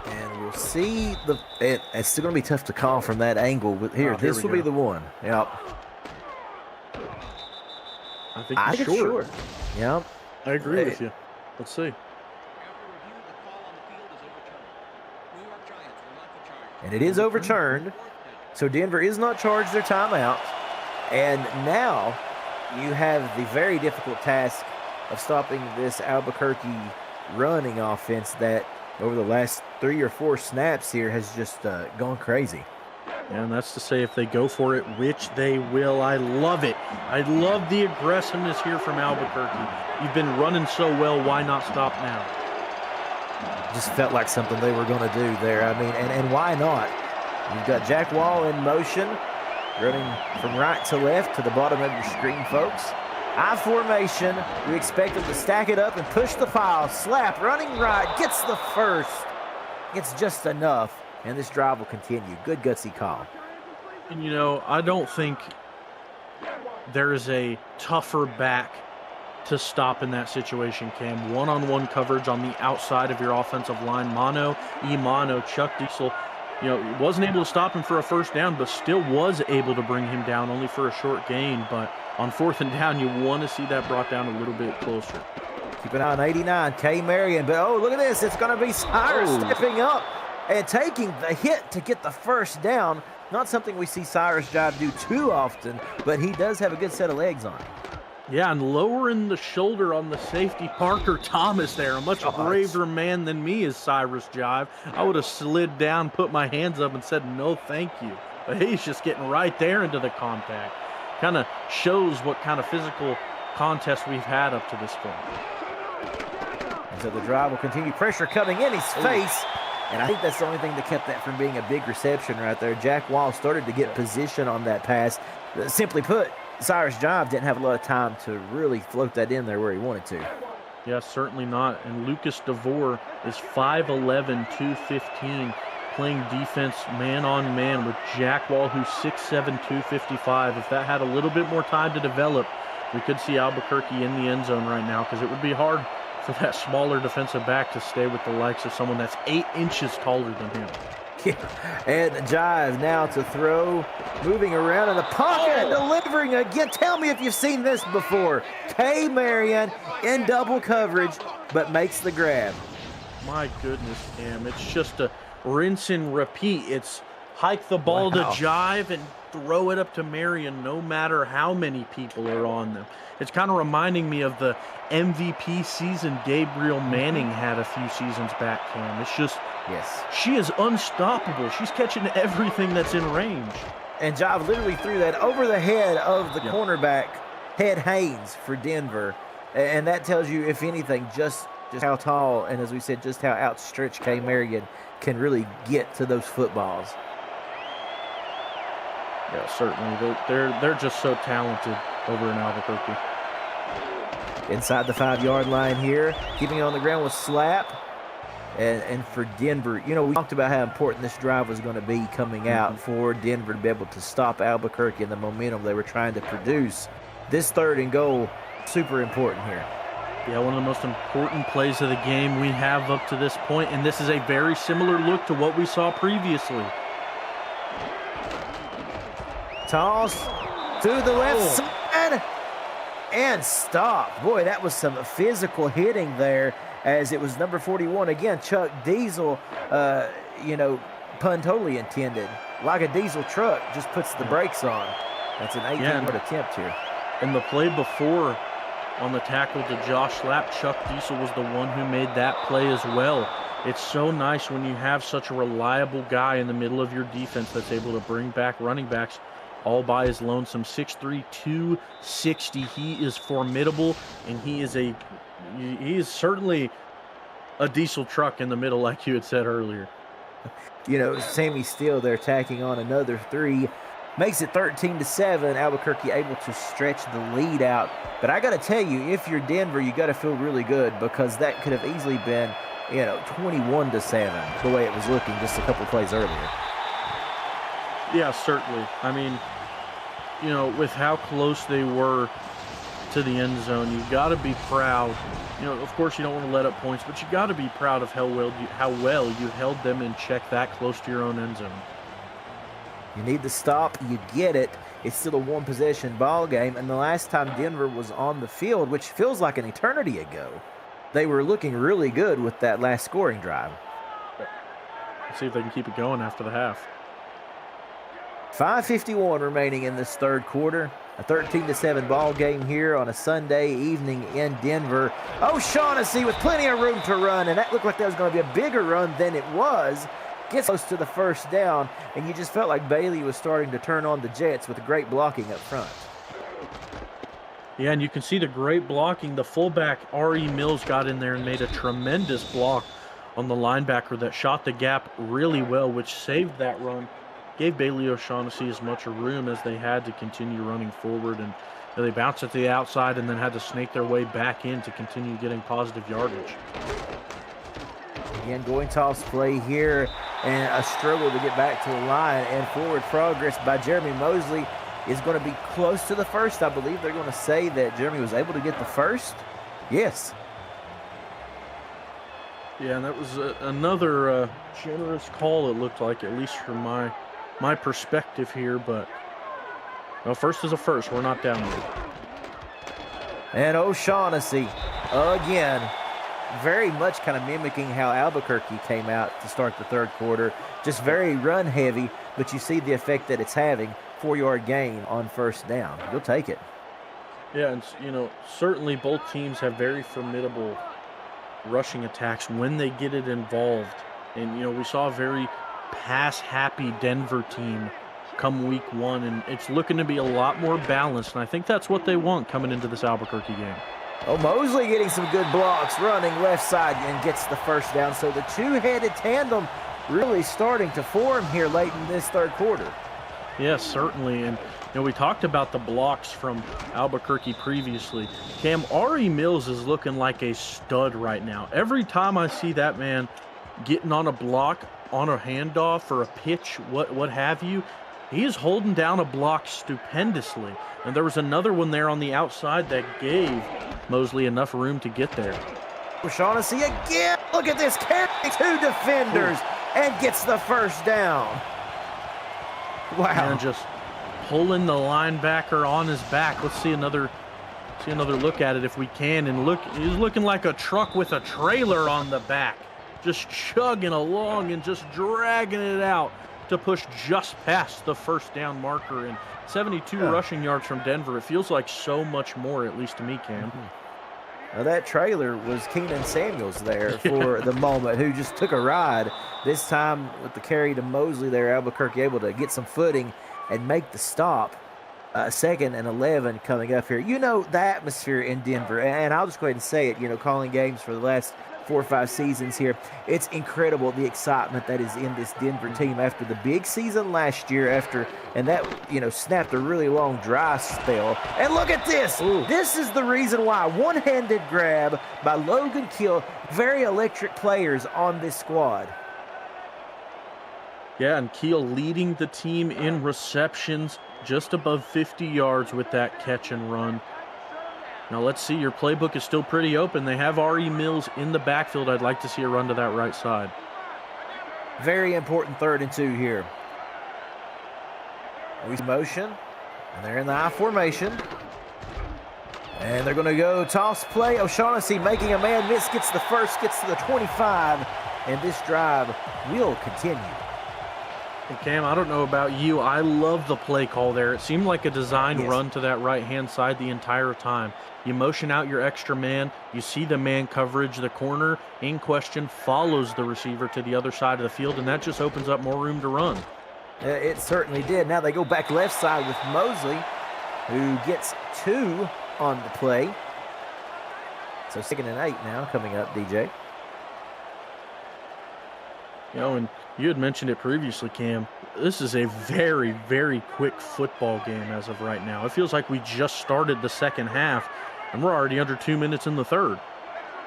And we'll see it's still going to be tough to call from that angle. But here this will be the one. Yep. I think he's short. Yep. I agree with you. Let's see. And it is overturned. So Denver is not charged their timeout. And now you have the very difficult task of stopping this Albuquerque running offense that over the last 3 or 4 snaps here has just gone crazy. And that's to say if they go for it, which they will. I love it. I love the aggressiveness here from Albuquerque. You've been running so well. Why not stop now? Just felt like something they were going to do there. I mean, and why not? You've got Jack Wall in motion, running from right to left to the bottom of your screen, folks. I formation. We expect him to stack it up and push the pile. Slap, running right, gets the first. It's just enough, and this drive will continue. Good gutsy call. And, I don't think there is a tougher back to stop in that situation, Cam. One-on-one coverage on the outside of your offensive line. Mano, E-Mano, Chuck Diesel. Wasn't able to stop him for a first down, but still was able to bring him down only for a short gain. But on 4th and down, you want to see that brought down a little bit closer. Keep an eye on 89, K. Marion. But, look at this. It's going to be Cyrus stepping up and taking the hit to get the first down. Not something we see Cyrus Jive do too often, but he does have a good set of legs on him. Yeah, and lowering the shoulder on the safety, Parker Thomas there. A much braver man than me is Cyrus Jive. I would have slid down, put my hands up, and said, no, thank you. But he's just getting right there into the contact. Kind of shows what kind of physical contest we've had up to this point. And so the drive will continue. Pressure coming in his face. And I think that's the only thing that kept that from being a big reception right there. Jack Wall started to get position on that pass. Simply put, Cyrus Jive didn't have a lot of time to really float that in there where he wanted to. Yeah, certainly not. And Lucas DeVore is 5'11", 215, playing defense man-on-man with Jack Wall, who's 6'7", 255. If that had a little bit more time to develop, we could see Albuquerque in the end zone right now, because it would be hard for that smaller defensive back to stay with the likes of someone that's 8 inches taller than him. Yeah. And Jive now to throw, moving around in the pocket and delivering again. Tell me if you've seen this before. K. Marion in double coverage, but makes the grab. My goodness, Cam. It's just a rinse and repeat. It's hike the ball to Jive and throw it up to Marion no matter how many people are on them. It's kind of reminding me of the MVP season Gabriel Manning had a few seasons back, Cam. It's just, she is unstoppable. She's catching everything that's in range. And Jive literally threw that over the head of the cornerback, Ted Haynes, for Denver. And that tells you, if anything, just how tall and, as we said, just how outstretched K. Marion can really get to those footballs. Yeah, certainly. They're just so talented over in Albuquerque. Inside the 5-yard line here, keeping it on the ground with Slap. And for Denver, we talked about how important this drive was going to be coming out for Denver to be able to stop Albuquerque and the momentum they were trying to produce. This 3rd and goal, super important here. Yeah, one of the most important plays of the game we have up to this point, and this is a very similar look to what we saw previously. Toss to the left side and stop. Boy, that was some physical hitting there, as it was number 41. Again, Chuck Diesel, pun totally intended. Like a diesel truck, just puts the brakes on. That's an 18-yard attempt here. And the play before on the tackle to Josh Slap, Chuck Diesel was the one who made that play as well. It's so nice when you have such a reliable guy in the middle of your defense that's able to bring back running backs all by his lonesome. 6'3", 260. He is formidable, and he is certainly a diesel truck in the middle, like you had said earlier. Sammy Steele there tacking on another three. Makes it 13-7. Albuquerque able to stretch the lead out. But I got to tell you, if you're Denver, you got to feel really good because that could have easily been, 21-7, the way it was looking just a couple plays earlier. Yeah, certainly. I mean, with how close they were to the end zone, you've got to be proud. Of course, you don't want to let up points, but you got to be proud of how well you held them in check that close to your own end zone. You need the stop, you get it. It's still a one-possession ball game, and the last time Denver was on the field, which feels like an eternity ago, they were looking really good with that last scoring drive. Let's see if they can keep it going after the half. 5:51 remaining in this third quarter. A 13-7 ball game here on a Sunday evening in Denver. O'Shaughnessy with plenty of room to run, and that looked like that was going to be a bigger run than it was. Gets close to the first down, and you just felt like Bailey was starting to turn on the Jets with great blocking up front. Yeah, and you can see the great blocking. The fullback, R.E. Mills, got in there and made a tremendous block on the linebacker that shot the gap really well, which saved that run. Gave Bailey O'Shaughnessy as much room as they had to continue running forward, and they bounced it to the outside and then had to snake their way back in to continue getting positive yardage. Again, going toss play here, and a struggle to get back to the line, and forward progress by Jeremy Mosley is going to be close to the first. I believe they're going to say that Jeremy was able to get the first. Yes. Yeah, and that was another generous call, it looked like, at least from my perspective here, but first is a first. We're not down there. And O'Shaughnessy again, very much kind of mimicking how Albuquerque came out to start the third quarter. Just very run heavy, but you see the effect that it's having. 4-yard gain on first down. You'll take it. Yeah, and certainly both teams have very formidable rushing attacks when they get it involved. And we saw a very pass-happy Denver team come week one, and it's looking to be a lot more balanced, and I think that's what they want coming into this Albuquerque game. Mosley getting some good blocks, running left side and gets the first down. So the two-headed tandem really starting to form here late in this third quarter. Yes, certainly. And we talked about the blocks from Albuquerque previously. Cam, R.E. Mills is looking like a stud right now. Every time I see that man getting on a block, on a handoff or a pitch, what have you, he is holding down a block stupendously. And there was another one there on the outside that gave Mosley enough room to get there. O'Shaughnessy again. Look at this. Carrying two defenders and gets the first down. Wow. And just pulling the linebacker on his back. Let's see another look at it if we can. And look, he's looking like a truck with a trailer on the back. Just chugging along and just dragging it out to push just past the first down marker. And 72 rushing yards from Denver. It feels like so much more, at least to me, Cam. Now that trailer was Keenan Samuels there for the moment, who just took a ride. This time with the carry to Mosley there, Albuquerque able to get some footing and make the stop. 2nd and 11 coming up here. The atmosphere in Denver, and I'll just go ahead and say it, calling games for the last 4 or 5 seasons here. It's incredible the excitement that is in this Denver team after the big season last year, and that snapped a really long dry spell. And look at this. Ooh. This is the reason why. One-handed grab by Logan Kill. Very electric players on this squad. Yeah, and Keel leading the team in receptions, just above 50 yards with that catch and run. Now let's see, your playbook is still pretty open. They have R.E. Mills in the backfield. I'd like to see a run to that right side. Very important 3rd and 2 here. We motion, and they're in the I formation. And they're going to go toss play. O'Shaughnessy making a man miss, gets the first, gets to the 25, and this drive will continue. And Cam, I don't know about you. I love the play call there. It seemed like a designed run to that right-hand side the entire time. You motion out your extra man. You see the man coverage. The corner in question follows the receiver to the other side of the field, and that just opens up more room to run. It certainly did. Now they go back left side with Mosley, who gets 2 on the play. So 2nd and 8 now coming up, DJ. And you had mentioned it previously, Cam. This is a very, very quick football game as of right now. It feels like we just started the second half, and we're already under 2 minutes in the third.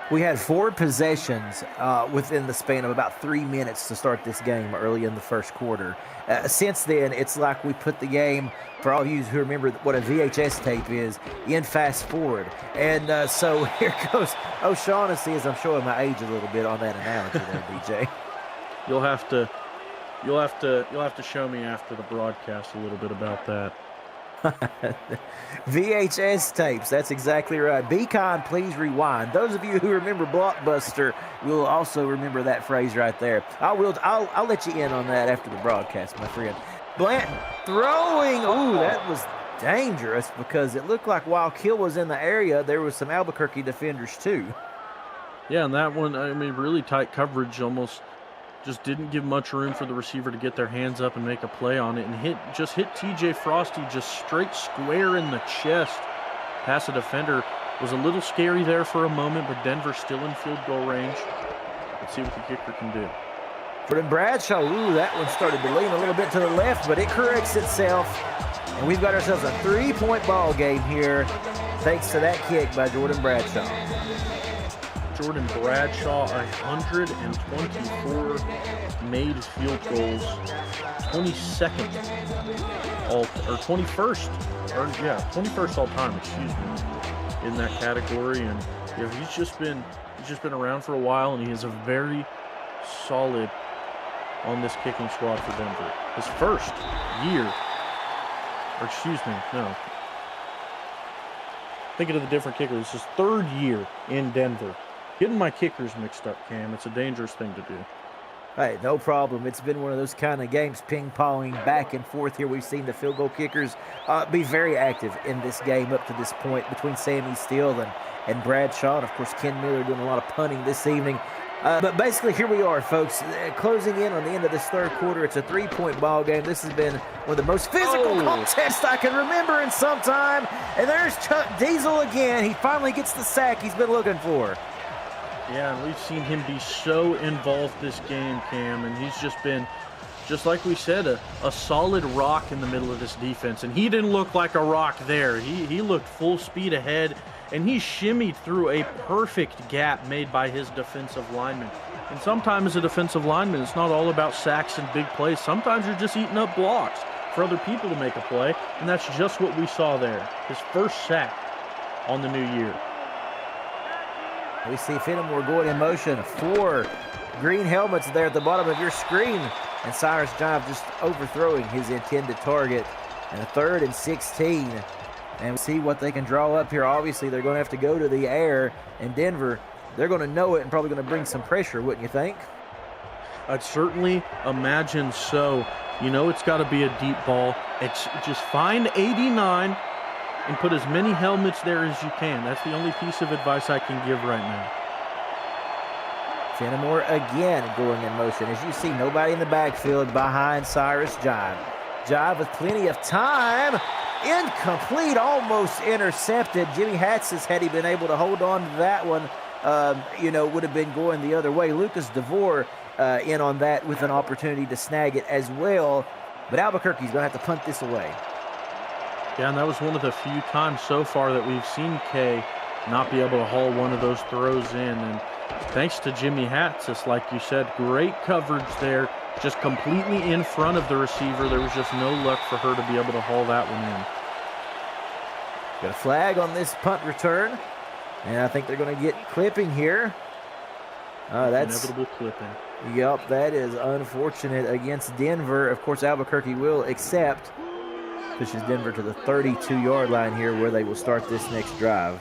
We had 4 possessions within the span of about 3 minutes to start this game early in the first quarter. Since then, it's like we put the game, for all of you who remember what a VHS tape is, in fast forward. And so here goes O'Shaughnessy, as I'm showing my age a little bit on that analogy there, DJ. You'll have to show me after the broadcast a little bit about that. VHS tapes, that's exactly right. Be kind, please rewind. Those of you who remember Blockbuster will also remember that phrase right there. I'll let you in on that after the broadcast, my friend. Blanton throwing. Ooh, that was dangerous because it looked like while Kill was in the area, there was some Albuquerque defenders too. Yeah, and that one, I mean, really tight coverage, almost just didn't give much room for the receiver to get their hands up and make a play on it, and hit TJ Frosty just straight square in the chest. Past the defender was a little scary there for a moment, but Denver still in field goal range. Let's see what the kicker can do. Jordan Bradshaw, ooh, that one started to lean a little bit to the left, but it corrects itself. And we've got ourselves a 3-point ball game here, thanks to that kick by Jordan Bradshaw. Jordan Bradshaw, 124 made field goals, 22nd all, or 21st, or yeah, 21st all time, excuse me, in that category. And yeah, he's just been around for a while, and he is a very solid on this kicking squad for Denver. His first year, or excuse me, no. Thinking of the different kicker. It's his 3rd year in Denver. Getting my kickers mixed up, Cam. It's a dangerous thing to do. Hey, no problem. It's been one of those kind of games, ping-ponging back and forth here. We've seen the field goal kickers be very active in this game up to this point between Sammy Steele and Bradshaw. And, of course, Ken Miller doing a lot of punting this evening. But basically, here we are, folks, closing in on the end of this third quarter. It's a 3-point ball game. This has been one of the most physical contests I can remember in some time. And there's Chuck Diesel again. He finally gets the sack he's been looking for. Yeah, and we've seen him be so involved this game, Cam, and he's just been, just like we said, a solid rock in the middle of this defense. And he didn't look like a rock there. He looked full speed ahead, and he shimmied through a perfect gap made by his defensive lineman. And sometimes as a defensive lineman, it's not all about sacks and big plays. Sometimes you're just eating up blocks for other people to make a play, and that's just what we saw there. His first sack on the new year. We see Fenimore going in motion. 4 green helmets there at the bottom of your screen. And Cyrus Jive just overthrowing his intended target. And a 3rd and 16. And we'll see what they can draw up here. Obviously, they're going to have to go to the air. And Denver, they're going to know it and probably going to bring some pressure, wouldn't you think? I'd certainly imagine so. You know it's got to be a deep ball. It's just find 89 and put as many helmets there as you can. That's the only piece of advice I can give right now. Fenimore again going in motion. As you see, nobody in the backfield behind Cyrus Jive. Jive with plenty of time. Incomplete, almost intercepted. Jimmy Hatzis, had he been able to hold on to that one, would have been going the other way. Lucas DeVore in on that with an opportunity to snag it as well. But Albuquerque's going to have to punt this away. Yeah, and that was one of the few times so far that we've seen Kay not be able to haul one of those throws in. And thanks to Jimmy Hatzis, like you said, great coverage there, just completely in front of the receiver. There was just no luck for her to be able to haul that one in. Got a flag on this punt return, and I think they're going to get clipping here. That's inevitable clipping. Yep, that is unfortunate against Denver. Of course, Albuquerque will accept. Pushes Denver to the 32-yard line here where they will start this next drive.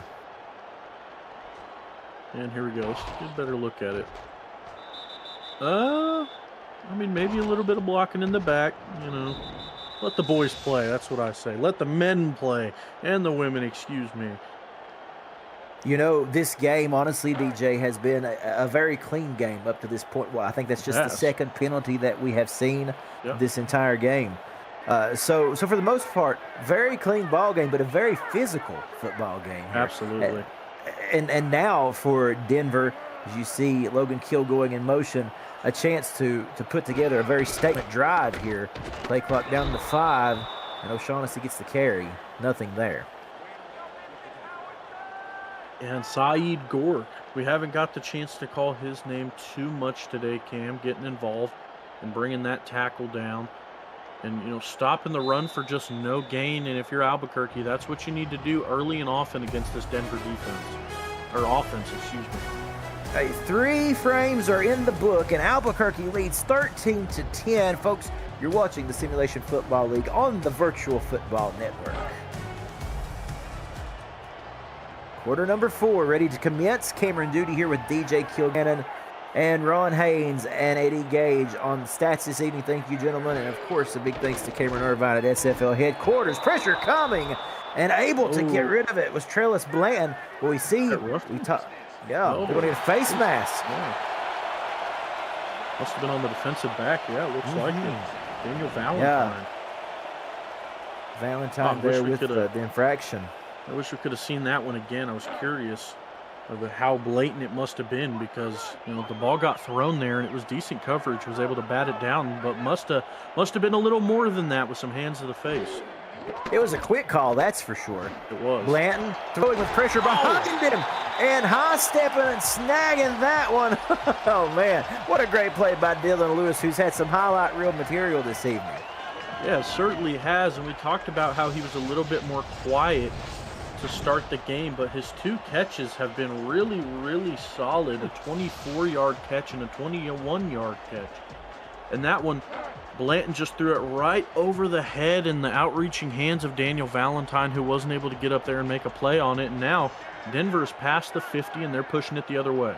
And here we go. Let's get a better look at it. I mean, maybe a little bit of blocking in the back, Let the boys play, that's what I say. Let the men play, and the women, excuse me. This game, honestly, DJ, has been a very clean game up to this point. Well, I think that's just the second penalty that we have seen this entire game. So for the most part, very clean ball game, but a very physical football game here. Absolutely. And now for Denver, as you see Logan Keel going in motion, a chance to put together a very statement drive here. Play clock down to 5, and O'Shaughnessy gets the carry. Nothing there. And Saeed Gore, we haven't got the chance to call his name too much today, Cam, getting involved and bringing that tackle down. And, you know, stopping the run for just no gain. And if you're Albuquerque, that's what you need to do early and often against this Denver defense. Or offense, excuse me. Hey, 3 frames are in the book, and Albuquerque leads 13-10. Folks, you're watching the Simulation Football League on the Virtual Football Network. Quarter number 4 ready to commence. Cameron Duty here with DJ Kilgannon and Ron Haynes and Eddie Gage on the stats this evening. Thank you, gentlemen. And, of course, a big thanks to Cameron Irvine at SFL headquarters. Pressure coming, and able to get rid of it was Trellis Bland. Well, we see, they're going to get a face mask. Yeah. Must have been on the defensive back. Yeah, it looks like it. Daniel Valentine. Yeah. Valentine there with the infraction. I wish we could have seen that one again. I was curious of how blatant it must have been because, you know, the ball got thrown there and it was decent coverage. Was able to bat it down, but must have been a little more than that with some hands to the face. It was a quick call, that's for sure. It was. Blanton throwing with pressure behind him and high-stepping and snagging that one. Oh, man. What a great play by Dylan Lewis, who's had some highlight reel material this evening. Yeah, it certainly has, and we talked about how he was a little bit more quiet to start the game, but his 2 catches have been really, really solid. A 24-yard catch and a 21-yard catch. And that one, Blanton just threw it right over the head and the outreaching hands of Daniel Valentine, who wasn't able to get up there and make a play on it. And now Denver's past the 50, and they're pushing it the other way.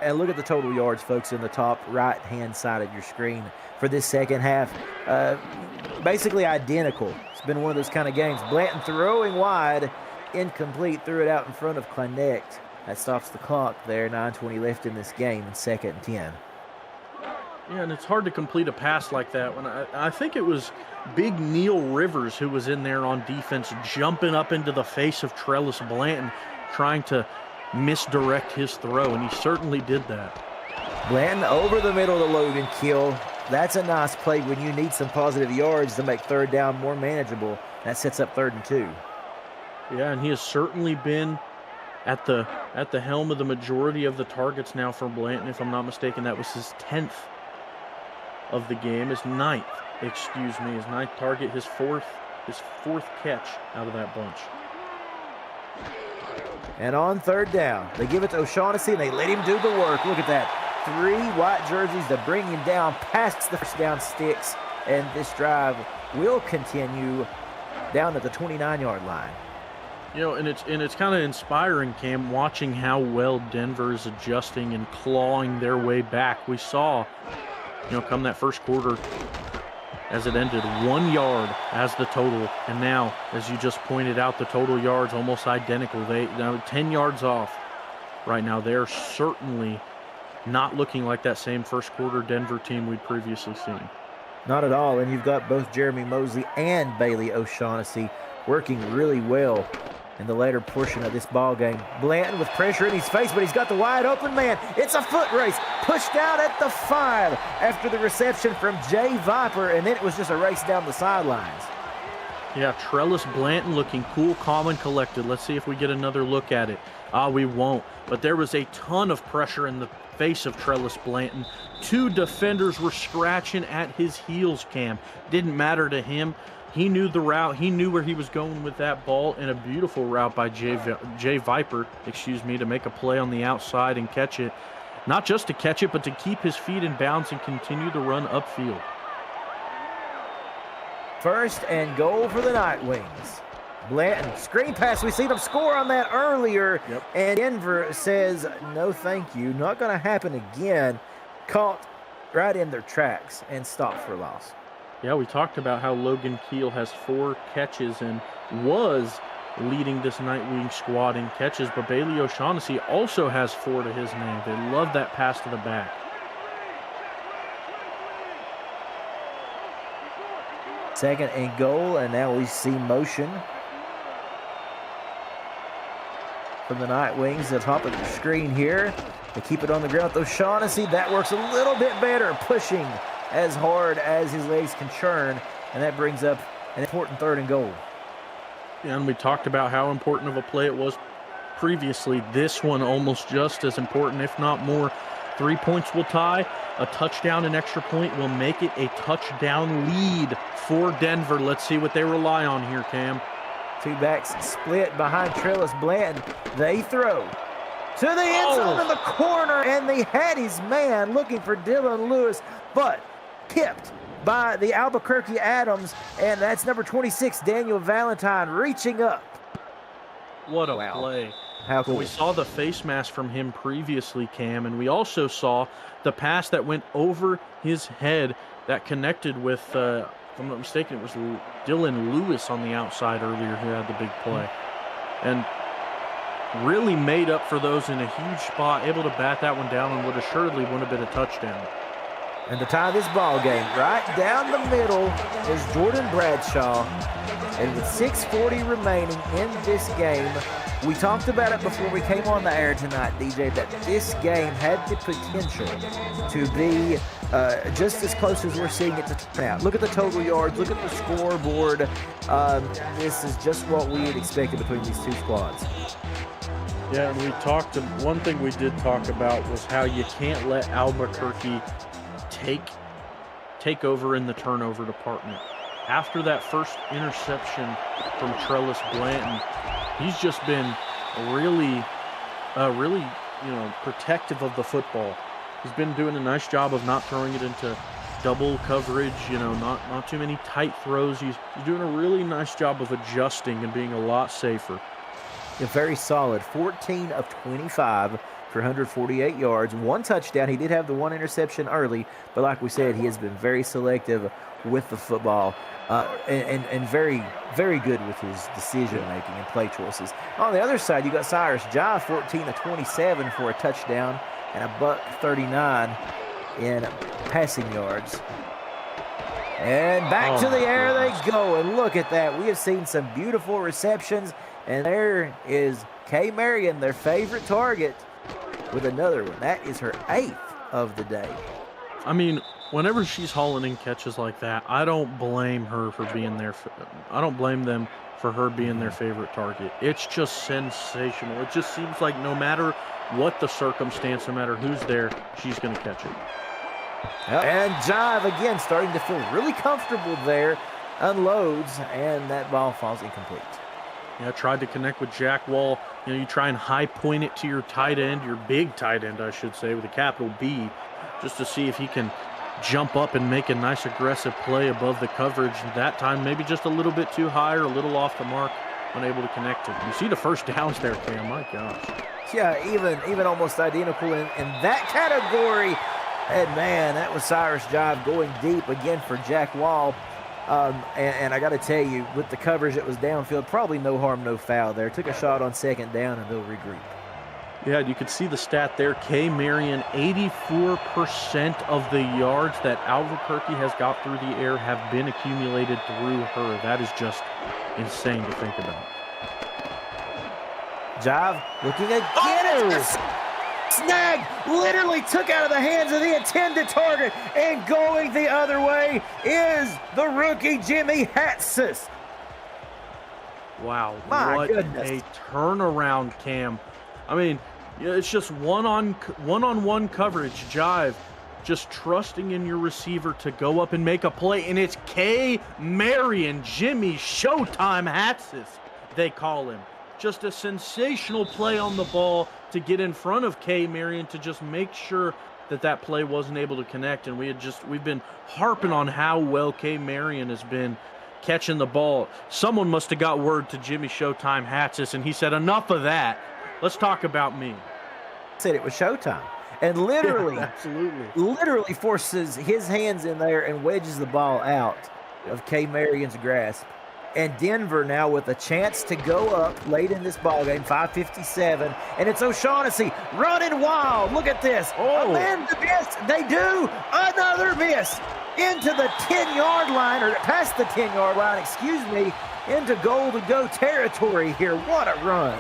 And look at the total yards, folks, in the top right-hand side of your screen for this second half. Basically identical. It's been one of those kind of games. Blanton throwing wide, incomplete, threw it out in front of Connect. That stops the clock there. 9:20 left in this game, and 2nd and 10. Yeah, and it's hard to complete a pass like that. When I think it was big Neil Rivers who was in there on defense, jumping up into the face of Trellis Blanton, trying to misdirect his throw, and he certainly did that. Blanton over the middle to Logan Keel. That's a nice play when you need some positive yards to make 3rd down more manageable. That sets up 3rd and 2. Yeah, and he has certainly been at the helm of the majority of the targets now for Blanton. If I'm not mistaken, that was his 10th of the game, his 9th target, his fourth catch out of that bunch. And on 3rd down, they give it to O'Shaughnessy, and they let him do the work. Look at that. 3 white jerseys to bring him down past the first down sticks, and this drive will continue down at the 29-yard line. You know, and it's kind of inspiring, Cam, watching how well Denver is adjusting and clawing their way back. We saw, you know, come that first quarter, as it ended, 1 yard as the total, and now, as you just pointed out, the total yards almost identical. They now 10 yards off right now. They're certainly not looking like that same first quarter Denver team we'd previously seen. Not at all, and you've got both Jeremy Mosley and Bailey O'Shaughnessy working really well in the later portion of this ball game. Blanton with pressure in his face, but he's got the wide open man. It's a foot race, pushed out at the 5 after the reception from Jay Viper, and then it was just a race down the sidelines. Yeah, Trellis Blanton looking cool, calm, and collected. Let's see if we get another look at it. We won't. But there was a ton of pressure in the face of Trellis Blanton. 2 defenders were scratching at his heels, Cam. Didn't matter to him. He knew the route. He knew where he was going with that ball, and a beautiful route by Jay Viper, to make a play on the outside and catch it. Not just to catch it, but to keep his feet in bounds and continue to run upfield. 1st and goal for the Night Wings. Blanton, screen pass. We seen them score on that earlier, and Denver says, no thank you. Not going to happen again. Caught right in their tracks and stopped for a loss. Yeah, we talked about how Logan Keel has 4 catches and was leading this Nightwing squad in catches, but Bailey O'Shaughnessy also has 4 to his name. They love that pass to the back. Second and goal, and now we see motion. from the Night Wings at the top of the screen here. They keep it on the ground. O'Shaughnessy, that works a little bit better, pushing as hard as his legs can churn, and that brings up an important 3rd and goal. Yeah, and we talked about how important of a play it was previously. This one almost just as important, if not more. 3 points will tie. A touchdown and extra point will make it a touchdown lead for Denver. Let's see what they rely on here, Cam. Two backs split behind Trellis Blanton. They throw to the end zone in the corner, and they had his man looking for Dylan Lewis, but tipped by the Albuquerque Adams, and that's number 26, Daniel Valentine, reaching up. What a play. How cool. We saw the face mask from him previously, Cam, and we also saw the pass that went over his head that connected with, if I'm not mistaken, it was Dylan Lewis on the outside earlier who had the big play. And really made up for those in a huge spot, able to bat that one down, and would assuredly would have been a touchdown. And to tie this ball game, right down the middle is Jordan Bradshaw. And with 6:40 remaining in this game, we talked about it before we came on the air tonight, DJ, that this game had the potential to be just as close as we're seeing it to turn out. Look at the total yards, look at the scoreboard. This is just what we had expected between these two squads. Yeah, and we talked, one thing we did talk about was how you can't let Albuquerque take over in the turnover department. After that first interception from Trellis Blanton, he's just been really, protective of the football. He's been doing a nice job of not throwing it into double coverage, not too many tight throws. He's doing a really nice job of adjusting and being a lot safer. Yeah, very solid. 14 of 25 for 148 yards, 1 touchdown. He did have the 1 interception early, but like we said, he has been very selective with the football and very, very good with his decision-making and play choices. On the other side, you got Cyrus Jive, 14 of 27 for a touchdown and $139 in passing yards. And back to the air they go, and look at that. We have seen some beautiful receptions, and there is Kay Marion, their favorite target, with another one. That is her 8th of the day. I mean, whenever she's hauling in catches like that, I don't blame her for being there. I don't blame them for her being their favorite target. It's just sensational. It just seems like no matter what the circumstance, no matter who's there, she's going to catch it. Yep. And Jive, again, starting to feel really comfortable there, unloads, and that ball falls incomplete. Yeah, tried to connect with Jack Wall. You try and high point it to your tight end, your big tight end, I should say, with a capital B, just to see if he can jump up and make a nice aggressive play above the coverage. That time, maybe just a little bit too high or a little off the mark, unable to connect it. You see the first downs there, Cam. My gosh. Yeah, even almost identical in that category. And man, that was Cyrus Jive going deep again for Jack Wall. And I got to tell you, with the coverage that was downfield, probably no harm, no foul there. Took a shot on second down, and they'll regroup. Yeah, you could see the stat there. Kay Marion, 84% of the yards that Albuquerque has got through the air have been accumulated through her. That is just insane to think about. Jive looking again. Snag literally took out of the hands of the intended target, and going the other way is the rookie Jimmy Hatsis. Wow, My what goodness. a turnaround, Cam. I mean, it's just one-on-one coverage. Jive just trusting in your receiver to go up and make a play, and it's Kay Marion, Jimmy Showtime Hatsis, they call him. Just a sensational play on the ball to get in front of Kay Marion to just make sure that play wasn't able to connect. And we've been harping on how well Kay Marion has been catching the ball. Someone must have got word to Jimmy Showtime Hatsis, and he said, enough of that. Let's talk about me. Said it was showtime. And literally, literally forces his hands in there and wedges the ball out of Kay Marion's grasp. And Denver now with a chance to go up late in this ballgame, 5:57, and it's O'Shaughnessy running wild. Look at this. Amanda miss. They do. Another miss into the 10-yard line, or past the 10-yard line, excuse me, into goal-to-go territory here. What a run.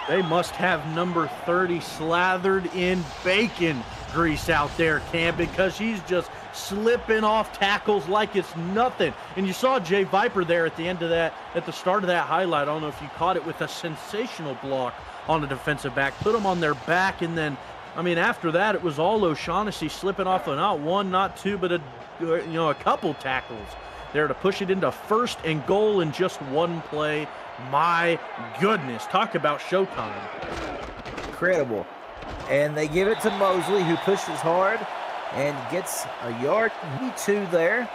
They must have number 30 slathered in bacon grease out there, Cam, because he's just slipping off tackles like it's nothing. And you saw Jay Viper there at the end of that, at the start of that highlight. I don't know if you caught it, with a sensational block on a defensive back, put them on their back, and then, I mean, after that, it was all O'Shaughnessy slipping off of not one, not two, but a couple tackles there to push it into 1st and goal in just one play. My goodness, talk about showtime. Incredible. And they give it to Mosley, who pushes hard and gets a yard, 2 there,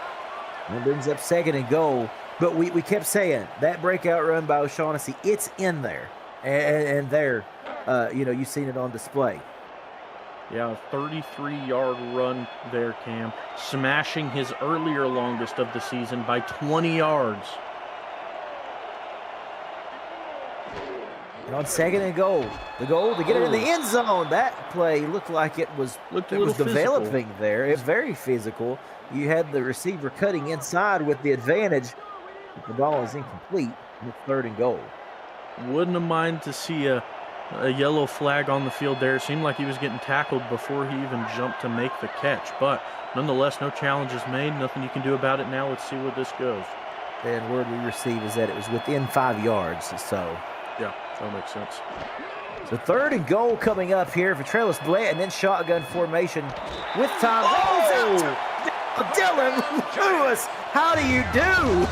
and brings up 2nd and goal. But we kept saying that breakout run by O'Shaughnessy, it's in there. And there, you've seen it on display. Yeah, a 33-yard run there, Cam, smashing his earlier longest of the season by 20 yards. And on 2nd and goal, the goal to get it in the end zone. That play looked like it was developing physical there. It was very physical. You had the receiver cutting inside with the advantage. The ball is incomplete. It's 3rd and goal. Wouldn't have minded to see a yellow flag on the field there. It seemed like he was getting tackled before he even jumped to make the catch. But nonetheless, no challenges made. Nothing you can do about it now. Let's see where this goes. And word we received is that it was within 5 yards. So yeah, that makes sense. So 3rd and goal coming up here for Trellis Blant, and then shotgun formation with time. Oh! Dylan Lewis, how do you do?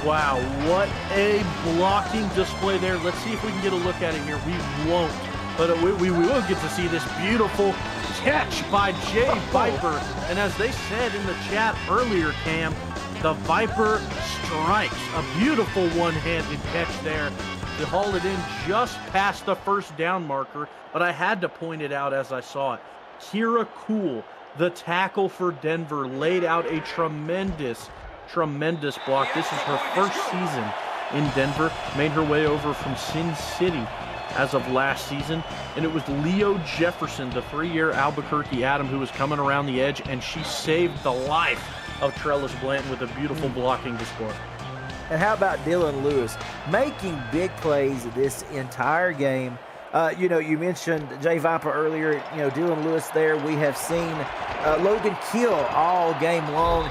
Wow, what a blocking display there. Let's see if we can get a look at it here. We won't, but we will get to see this beautiful catch by Jay Viper. And as they said in the chat earlier, Cam, the Viper strikes. A beautiful one-handed catch there to haul it in just past the 1st down marker, but I had to point it out as I saw it. Kira Cool, the tackle for Denver, laid out a tremendous block. This is her 1st season in Denver. Made her way over from Sin City as of last season, and it was Leo Jefferson, the 3-year Albuquerque Atom, who was coming around the edge, and she saved the life of Trellis Blanton with a beautiful blocking display. And how about Dylan Lewis making big plays this entire game? You mentioned Jay Viper earlier. Dylan Lewis there. We have seen Logan Kill all game long.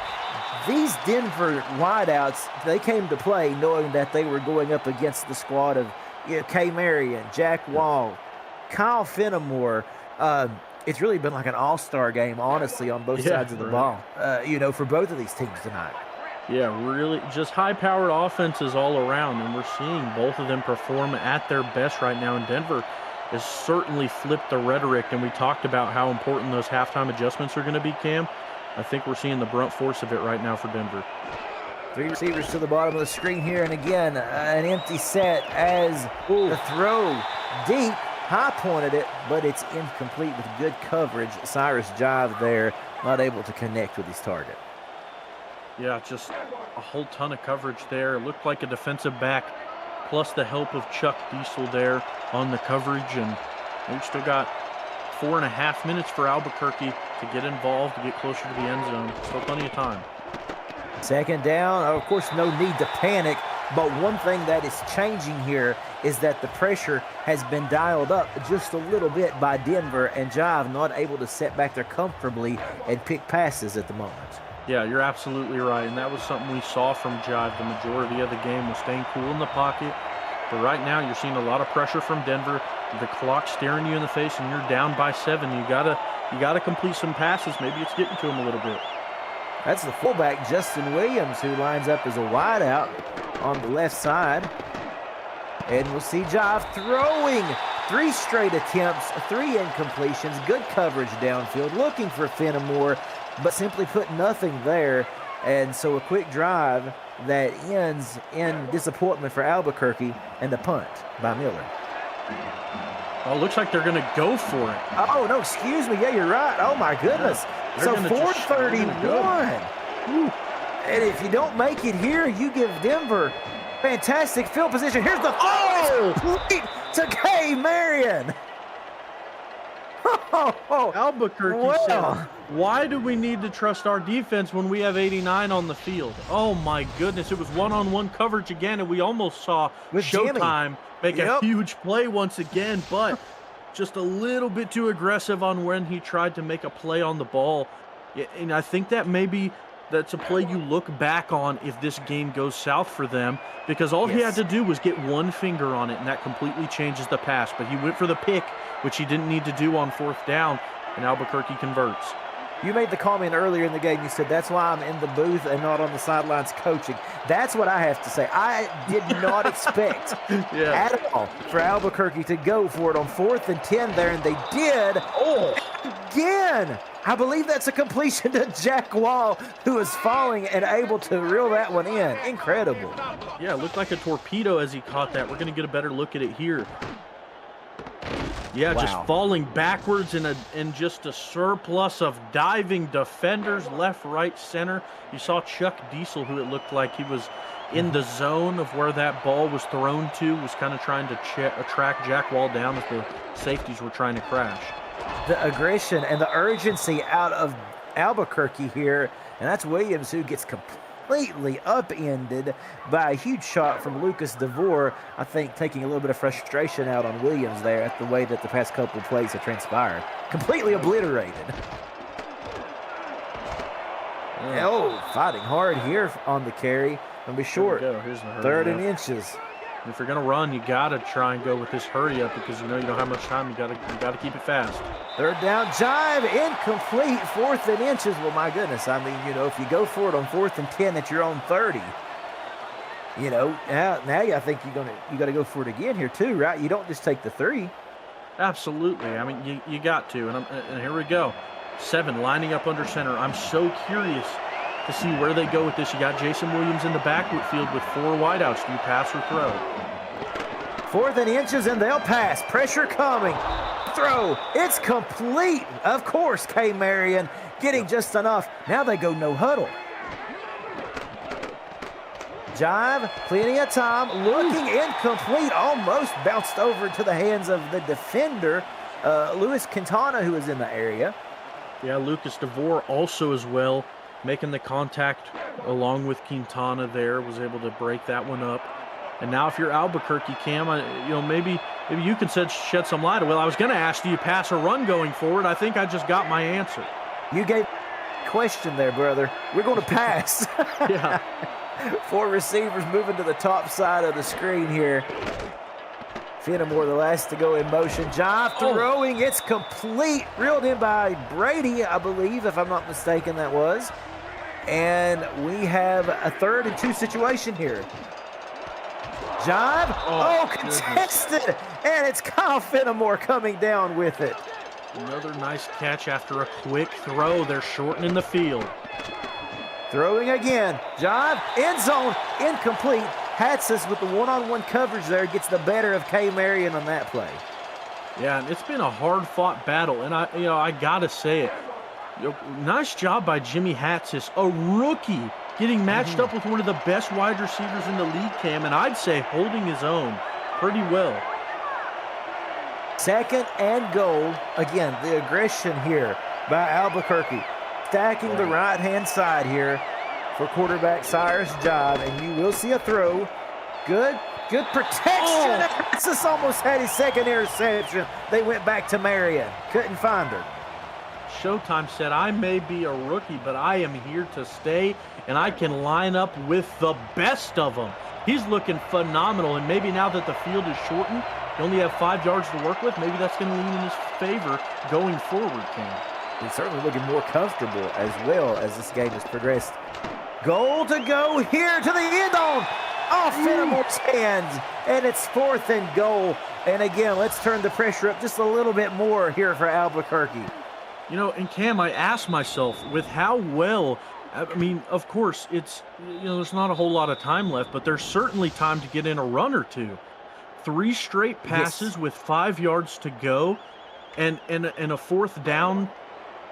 These Denver wideouts, they came to play knowing that they were going up against the squad of Kay Marion, Jack Wall, Kyle Fenimore. It's really been like an all-star game, honestly, on both sides of the ball, for both of these teams tonight. Yeah, really just high-powered offenses all around, and we're seeing both of them perform at their best right now. And Denver has certainly flipped the rhetoric, and we talked about how important those halftime adjustments are going to be, Cam. I think we're seeing the brunt force of it right now for Denver. 3 receivers to the bottom of the screen here, and again, an empty set as the throw deep, high-pointed it, but it's incomplete with good coverage. Cyrus Jive there, not able to connect with his target. Yeah, just a whole ton of coverage there. It looked like a defensive back, plus the help of Chuck Diesel there on the coverage, and we've still got 4.5 minutes for Albuquerque to get involved, to get closer to the end zone. Still plenty of time. 2nd down. Of course, no need to panic, but one thing that is changing here is that the pressure has been dialed up just a little bit by Denver, and Jive not able to set back there comfortably and pick passes at the moment. Yeah, you're absolutely right, and that was something we saw from Jive the majority of the game, was staying cool in the pocket. But right now, you're seeing a lot of pressure from Denver. The clock staring you in the face, and you're down by 7. You gotta complete some passes. Maybe it's getting to him a little bit. That's the fullback, Justin Williams, who lines up as a wideout on the left side. And we'll see Jive throwing 3 straight attempts, 3 incompletions, good coverage downfield, looking for Fenimore, but simply put nothing there. And so a quick drive that ends in disappointment for Albuquerque, and the punt by Miller. Oh, looks like they're going to go for it. Oh, no, excuse me. Yeah, you're right. Oh, my goodness. Yeah, so 4:31. And if you don't make it here, you give Denver fantastic field position. Here's the throw to Kay Marion. Albuquerque said, Well, why do we need to trust our defense when we have 89 on the field? Oh my goodness, it was one-on-one coverage again, and we almost saw with Jimmy. Showtime make a Yep. huge play once again, but just a little bit too aggressive on when he tried to make a play on the ball. Yeah, and I think that's a play you look back on if this game goes south for them, because all he had to do was get one finger on it, and that completely changes the pass. But he went for the pick, which he didn't need to do on 4th down, and Albuquerque converts. You made the comment earlier in the game. You said, that's why I'm in the booth and not on the sidelines coaching. That's what I have to say. I did not expect at all for Albuquerque to go for it on 4th and 10 there, and they did. Oh, Again, I believe that's a completion to Jack Wall, who is falling and able to reel that one in. Incredible. yeah, it looked like a torpedo as he caught that. We're going to get a better look at it here. Yeah, just falling backwards in just a surplus of diving defenders, left, right, center. You saw Chuck Diesel, who it looked like he was in the zone of where that ball was thrown to, was kind of trying to track Jack Wall down as the safeties were trying to crash. The aggression and the urgency out of Albuquerque here, and that's Williams, who gets completely upended by a huge shot from Lucas DeVore. I think taking a little bit of frustration out on Williams there at the way that the past couple of plays have transpired. Completely obliterated. Oh, fighting hard here on the carry. Gonna be short. Here's the 3rd and inches. If you're gonna run, you gotta try and go with this hurry up, because you know you don't have much time. You gotta keep it fast. 3rd down, jive, incomplete, 4th and inches. Well, my goodness, I mean, you know, if you go for it on 4th and 10 at your own 30, you know, now I think you got to go for it again here too, right? You don't just take the 3. Absolutely. I mean, you got to. And here we go. 7 lining up under center. I'm so curious to see where they go with this. You got Jason Williams in the backfield with 4 wideouts. Do you pass or throw? 4th and inches, and they'll pass. Pressure coming. Throw. It's complete. Of course, K. Marion getting just enough. Now they go no huddle. Jive, plenty of time. Looking incomplete. Almost bounced over to the hands of the defender, Luis Quintana, who is in the area. Yeah, Lucas DeVore also as well, making the contact along with Quintana there, was able to break that one up. And now if you're Albuquerque, Cam, maybe you can shed some light. Well, I was going to ask, do you pass or run going forward? I think I just got my answer. You gave question there, brother. We're going to pass. Yeah. 4 receivers moving to the top side of the screen here. Fenimore, the last to go in motion. Jive throwing. It's complete. Reeled in by Brady, I believe, if I'm not mistaken, that was. And we have a 3rd and 2 situation here. Jive. Contested. And it's Kyle Fenimore coming down with it. Another nice catch after a quick throw. They're shortening the field. Throwing again. Jive. End zone. Incomplete. Hatzis with the one-on-one coverage there gets the better of K. Marion on that play. Yeah, and it's been a hard-fought battle, and I gotta say it. Nice job by Jimmy Hatzis, a rookie, getting matched up with one of the best wide receivers in the league, Cam, and I'd say holding his own pretty well. 2nd and goal. Again, the aggression here by Albuquerque. Stacking the right-hand side here for quarterback Cyrus Jive, and you will see a throw. Good protection. Hatzis almost had his 2nd interception. They went back to Marion. Couldn't find her. Showtime said, I may be a rookie, but I am here to stay, and I can line up with the best of them. He's looking phenomenal, and maybe now that the field is shortened, you only have 5 yards to work with, maybe that's going to lean in his favor going forward, Cam. He's certainly looking more comfortable as well as this game has progressed. Goal to go here to the end zone. Off Fenimore's hands, and it's 4th and goal. And again, let's turn the pressure up just a little bit more here for Albuquerque. You know, and Cam, I asked myself, with how well, I mean, of course, it's, there's not a whole lot of time left, but there's certainly time to get in a run or two. 3 straight passes with 5 yards to go, and a 4th down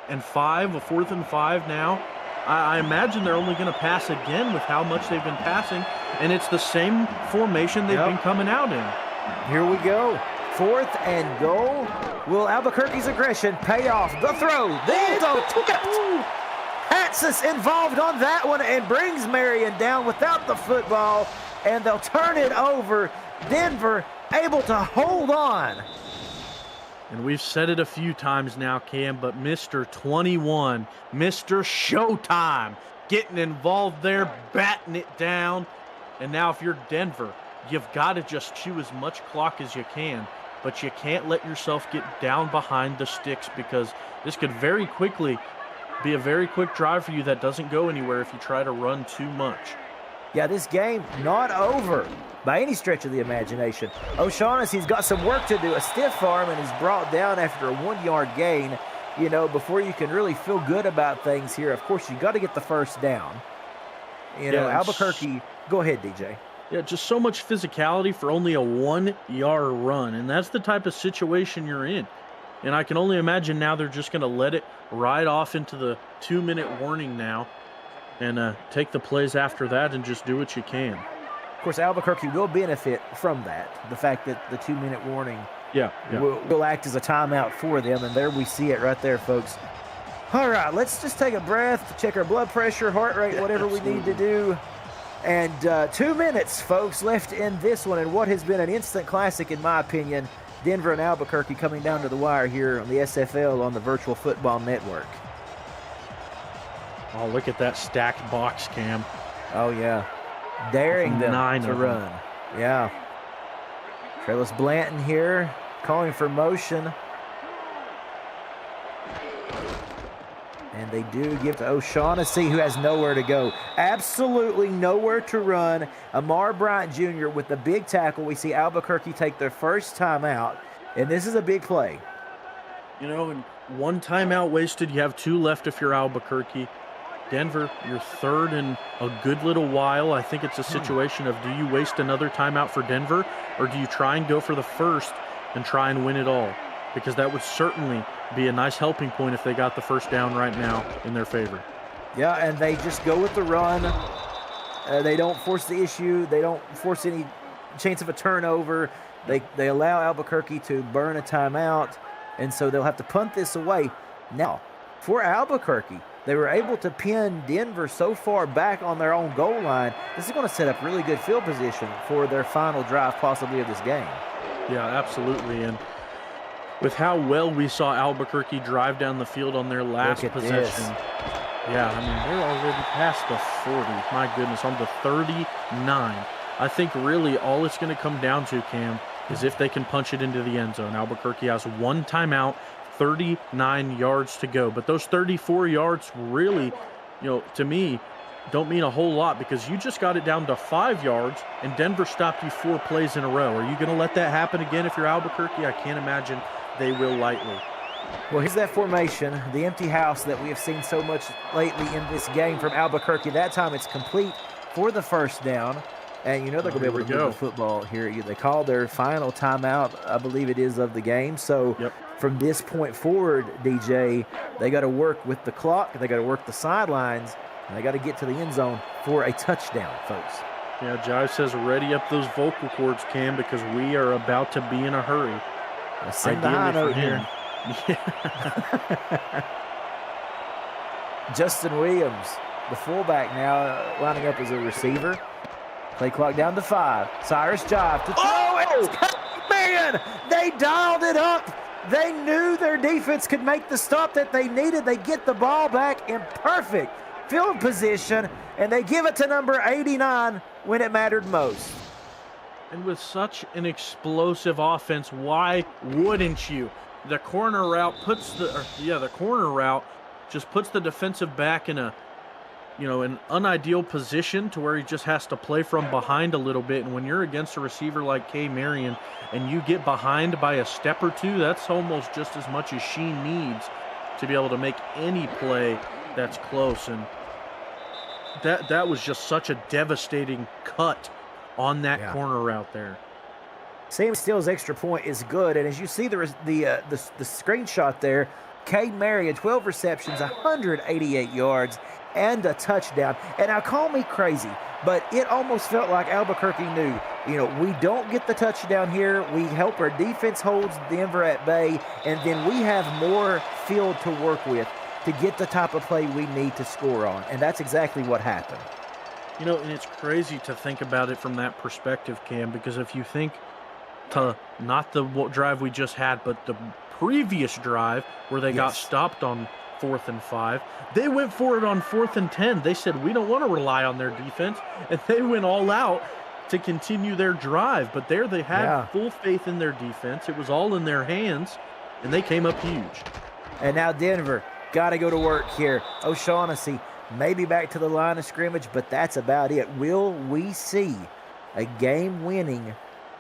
and 5, a 4th and 5 now. I imagine they're only going to pass again with how much they've been passing, and it's the same formation they've been coming out in. Here we go. 4th and goal. Will Albuquerque's aggression pay off? The throw, the end zone tipped. Hatsis involved on that one and brings Marion down without the football, and they'll turn it over. Denver able to hold on. And we've said it a few times now, Cam, but Mr. 21, Mr. Showtime, getting involved there, batting it down. And now if you're Denver, you've got to just chew as much clock as you can, but you can't let yourself get down behind the sticks, because this could very quickly be a very quick drive for you that doesn't go anywhere if you try to run too much. Yeah, this game not over by any stretch of the imagination. O'Shaughnessy's got some work to do. A stiff arm and is brought down after a 1-yard gain. You know, before you can really feel good about things here, of course, you got to get the first down. You know, Albuquerque, go ahead, DJ. Yeah, just so much physicality for only a 1-yard run, and that's the type of situation you're in. And I can only imagine now they're just going to let it ride off into the 2-minute warning now and take the plays after that and just do what you can. Of course, Albuquerque will benefit from that, the fact that the 2-minute warning Yeah. will act as a timeout for them, and there we see it right there, folks. All right, let's just take a breath, check our blood pressure, heart rate, whatever we need to do. And 2 minutes, folks, left in this one, and what has been an instant classic, in my opinion, Denver and Albuquerque coming down to the wire here on the SFL on the Virtual Football Network. Oh, look at that stacked box, Cam. Oh, yeah. Daring them to run. Yeah. Trellis Blanton here, calling for motion. And they do give to O'Shaughnessy, who has nowhere to go. Absolutely nowhere to run. Amar Bryant Jr. with the big tackle. We see Albuquerque take their first timeout, and this is a big play. You know, and 1 timeout wasted. You have 2 left if you're Albuquerque. Denver, you're 3rd in a good little while. I think it's a situation of, do you waste another timeout for Denver, or do you try and go for the first and try and win it all? Because that would certainly be a nice helping point if they got the first down right now in their favor. Yeah, and they just go with the run. They don't force the issue. They don't force any chance of a turnover. They allow Albuquerque to burn a timeout, and so they'll have to punt this away. Now, for Albuquerque, they were able to pin Denver so far back on their own goal line. This is going to set up really good field position for their final drive possibly of this game. Yeah, absolutely. And with how well we saw Albuquerque drive down the field on their last possession. Yeah, I mean, they're already past the 40. My goodness, on the 39. I think really all it's going to come down to, Cam, is if they can punch it into the end zone. Albuquerque has 1 timeout, 39 yards to go. But those 34 yards really, you know, to me, don't mean a whole lot, because you just got it down to 5 yards and Denver stopped you 4 plays in a row. Are you going to let that happen again if you're Albuquerque? I can't imagine they will lightly. Well, here's that formation, the empty house that we have seen so much lately in this game from Albuquerque. That time it's complete for the first down. And you know they're going to be able to move the football here. They call their final timeout, I believe it is, of the game. So from this point forward, DJ, they got to work with the clock. They got to work the sidelines. And they got to get to the end zone for a touchdown, folks. Yeah, Jive says ready up those vocal cords, Cam, because we are about to be in a hurry. Send the high note here. Justin Williams, the fullback, now lining up as a receiver. Play clock down to 5. Cyrus Jive to throw. Oh, man! They dialed it up. They knew their defense could make the stop that they needed. They get the ball back in perfect field position, and they give it to number 89 when it mattered most. And with such an explosive offense, why wouldn't you? The corner route puts the corner route just puts the defensive back in a, you know, an unideal position to where he just has to play from behind a little bit. And when you're against a receiver like Kay Marion and you get behind by a step or two, that's almost just as much as she needs to be able to make any play that's close. And that was just such a devastating cut on that corner route there. Sam Steele's extra point is good, and as you see the screenshot there, Kay Marion, 12 receptions, 188 yards, and a touchdown. And now call me crazy, but it almost felt like Albuquerque knew we don't get the touchdown here. We help our defense holds Denver at bay, and then we have more field to work with to get the type of play we need to score on, and that's exactly what happened. And it's crazy to think about it from that perspective, Cam, because if you think to not the drive we just had, but the previous drive where they got stopped on 4th and 5, they went for it on 4th and 10. They said, we don't want to rely on their defense, and they went all out to continue their drive. But there they had full faith in their defense. It was all in their hands, and they came up huge. And now Denver got to go to work here. O'Shaughnessy maybe back to the line of scrimmage, but that's about it. Will we see a game-winning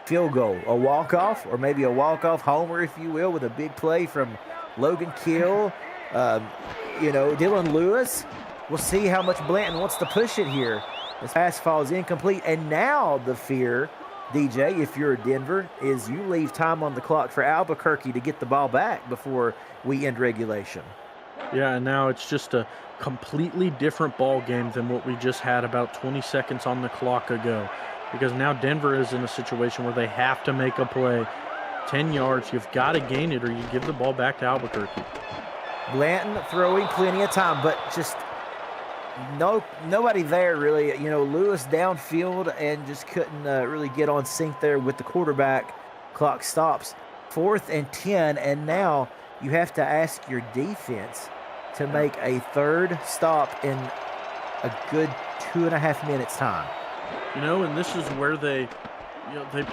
field goal, a walk-off, or maybe a walk-off homer, if you will, with a big play from Logan Kill, Dylan Lewis? We'll see how much Blanton wants to push it here. This pass falls incomplete, and now the fear, DJ, if you're Denver, is you leave time on the clock for Albuquerque to get the ball back before we end regulation. Yeah, and now it's just a completely different ball game than what we just had about 20 seconds on the clock ago, because now Denver is in a situation where they have to make a play. 10 yards, you've got to gain it or you give the ball back to Albuquerque. Blanton throwing plenty of time, but just nobody there really. Lewis downfield and just couldn't really get on sync there with the quarterback. Clock stops. 4th and 10, and now you have to ask your defense to make a third stop in a good 2.5 minutes time. And this is where they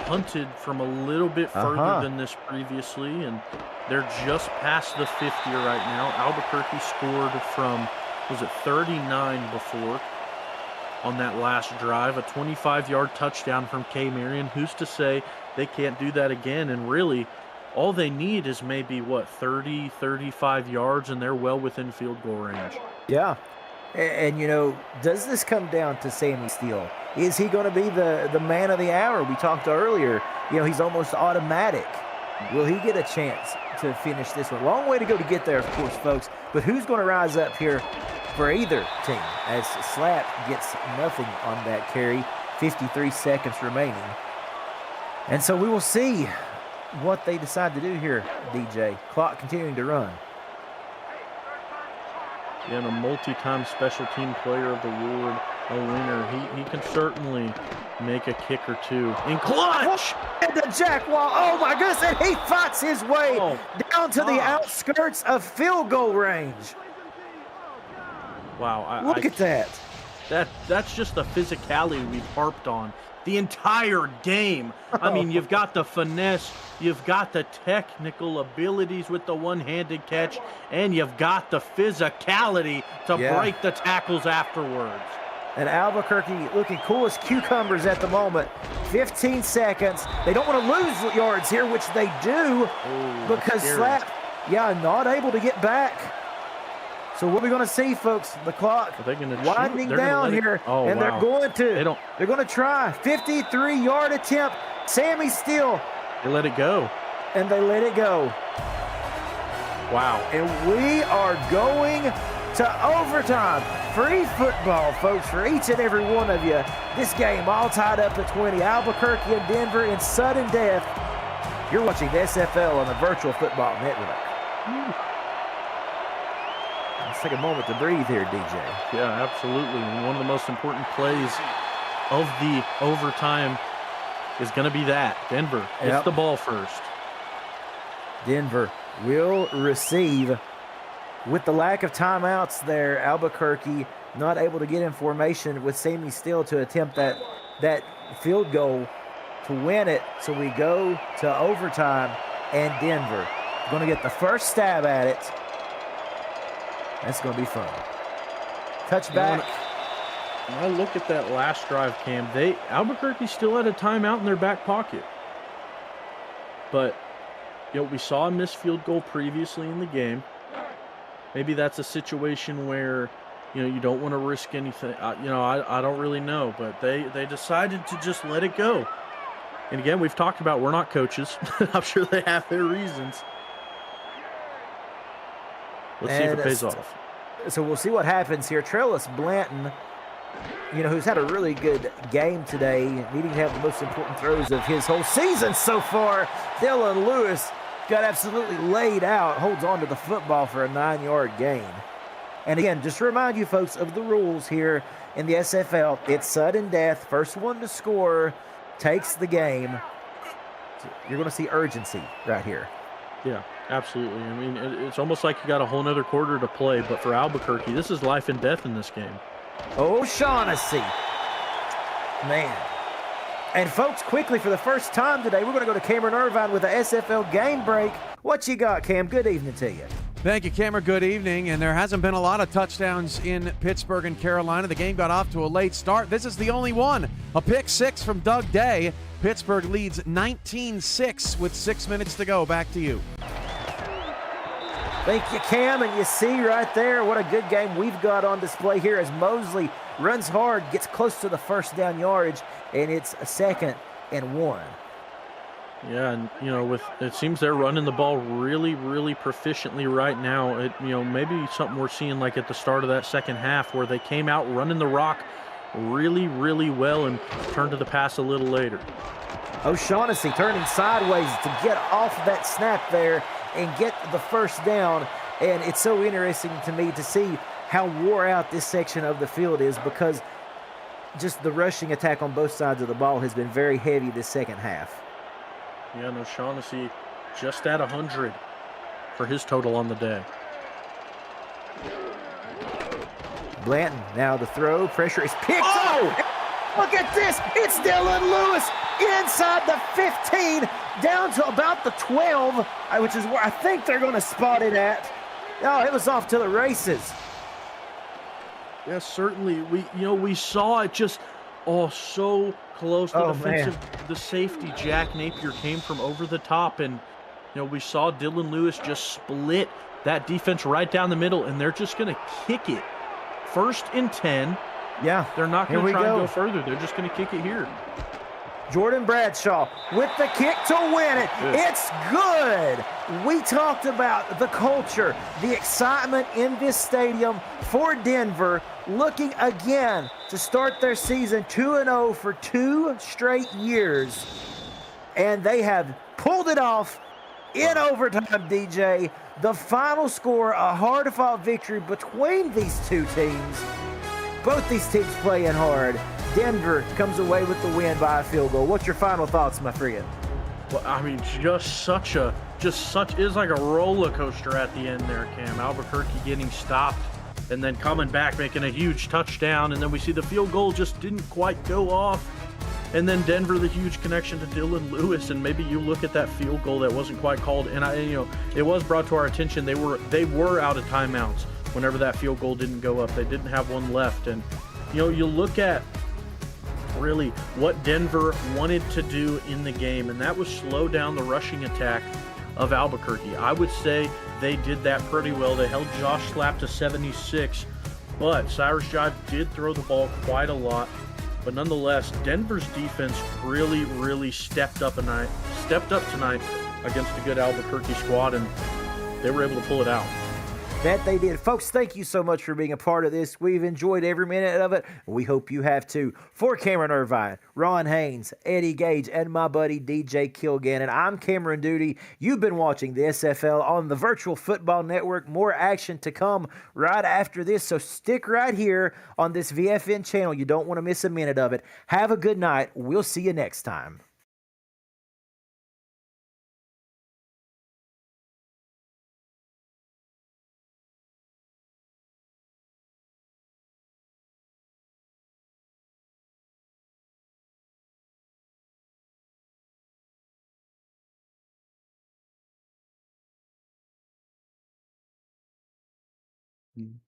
punted from a little bit further than this previously, and they're just past the 50 right now. Albuquerque scored from, 39 before on that last drive, a 25-yard touchdown from K. Marion. Who's to say they can't do that again? And really, all they need is maybe, 30, 35 yards, and they're well within field goal range. Yeah. And does this come down to Sammy Steele? Is he going to be the man of the hour? We talked earlier, he's almost automatic. Will he get a chance to finish this one? Long way to go to get there, of course, folks. But who's going to rise up here for either team as Slap gets nothing on that carry, 53 seconds remaining. And so we will see what they decide to do here, DJ. Clock continuing to run. And a multi-time special team player of the award, a winner. He can certainly make a kick or two. In clutch! And the Jack Wall, oh my goodness, and he fights his way down to the outskirts of field goal range. Wow. Look at that. That's just the physicality we've harped on the entire game. I mean, you've got the finesse, you've got the technical abilities with the one-handed catch, and you've got the physicality to break the tackles afterwards. And Albuquerque looking cool as cucumbers at the moment. 15 seconds. They don't want to lose yards here, which they do because Slap, not able to get back. So what are we going to see, folks? The clock winding down here, and they're going to. They're going to try. 53-yard attempt. Sammy Steele. They let it go. And they let it go. Wow. And we are going to overtime. Free football, folks, for each and every one of you. This game all tied up at 20. Albuquerque and Denver in sudden death. You're watching the SFL on the Virtual Football Network. Let's take a moment to breathe here, DJ. Yeah, absolutely. One of the most important plays of the overtime is going to be that. Denver gets the ball first. Denver will receive. With the lack of timeouts there, Albuquerque not able to get in formation with Sammy Steele to attempt that field goal to win it. So we go to overtime, and Denver going to get the first stab at it. That's going to be fun. Touchback. When I look at that last drive, Cam, Albuquerque still had a timeout in their back pocket. But, we saw a missed field goal previously in the game. Maybe that's a situation where, you don't want to risk anything. I don't really know. But they decided to just let it go. And again, we've talked about we're not coaches. I'm sure they have their reasons. Let's see if it pays off. So we'll see what happens here. Trellis Blanton who's had a really good game today, needing to have the most important throws of his whole season so far. Dylan Lewis got absolutely laid out, holds on to the football for a 9-yard gain. And again, just to remind you folks of the rules here in the SFL, it's sudden death. First one to score takes the game. So you're going to see urgency right here. Yeah, absolutely. I mean, it's almost like you got a whole nother quarter to play, but for Albuquerque, this is life and death in this game. O'Shaughnessy. Man. And folks, quickly, for the first time today, we're going to go to Cameron Irvine with the SFL game break. What you got, Cam? Good evening to you. Thank you, Cameron. Good evening. And there hasn't been a lot of touchdowns in Pittsburgh and Carolina. The game got off to a late start. This is the only one. A pick six from Doug Day. Pittsburgh leads 19-6 with 6 minutes to go. Back to you. Thank you, Cam. And you see right there what a good game we've got on display here as Mosley runs hard, gets close to the first down yardage, and it's a 2nd and 1. Yeah, and with it seems they're running the ball really, really proficiently right now. Maybe something we're seeing like at the start of that second half where they came out running the rock really, really well and turned to the pass a little later. O'Shaughnessy turning sideways to get off that snap there and get the first down. And it's so interesting to me to see how wore out this section of the field is, because just the rushing attack on both sides of the ball has been very heavy this second half. Yeah, and O'Shaughnessy just at 100 for his total on the day. Blanton now the throw. Pressure is picked up. Look at this. It's Dylan Lewis inside the 15 down to about the 12, which is where I think they're going to spot it at. Oh, it was off to the races. Yes, certainly. We saw it just so close. The safety Jack Napier came from over the top, and we saw Dylan Lewis just split that defense right down the middle, and they're just going to kick it. 1st and 10. Yeah, they're not going to try and go further. They're just going to kick it here. Jordan Bradshaw with the kick to win it. It's good. We talked about the culture, the excitement in this stadium for Denver, looking again to start their season 2-0 for 2 straight years. And they have pulled it off in overtime, DJ. The final score, a hard-fought victory between these two teams. Both these teams playing hard. Denver comes away with the win by a field goal. What's your final thoughts, my friend? Well, I mean, it's like a roller coaster at the end there, Cam. Albuquerque getting stopped and then coming back, making a huge touchdown, and then we see the field goal just didn't quite go off. And then Denver, the huge connection to Dylan Lewis, and maybe you look at that field goal that wasn't quite called, and it was brought to our attention they were out of timeouts whenever that field goal didn't go up. They didn't have one left, and you look at really what Denver wanted to do in the game, and that was slow down the rushing attack of Albuquerque. I would say they did that pretty well. They held Josh Slapp to 76, but Cyrus Jive did throw the ball quite a lot. But nonetheless, Denver's defense really, really stepped up tonight against a good Albuquerque squad, and they were able to pull it out. That they did. Folks, thank you so much for being a part of this. We've enjoyed every minute of it. We hope you have too. For Cameron Irvine, Ron Haynes, Eddie Gage, and my buddy DJ Kilgannon, I'm Cameron Duty. You've been watching the SFL on the Virtual Football Network. More action to come right after this, so stick right here on this VFN channel. You don't want to miss a minute of it. Have a good night. We'll see you next time. Mm.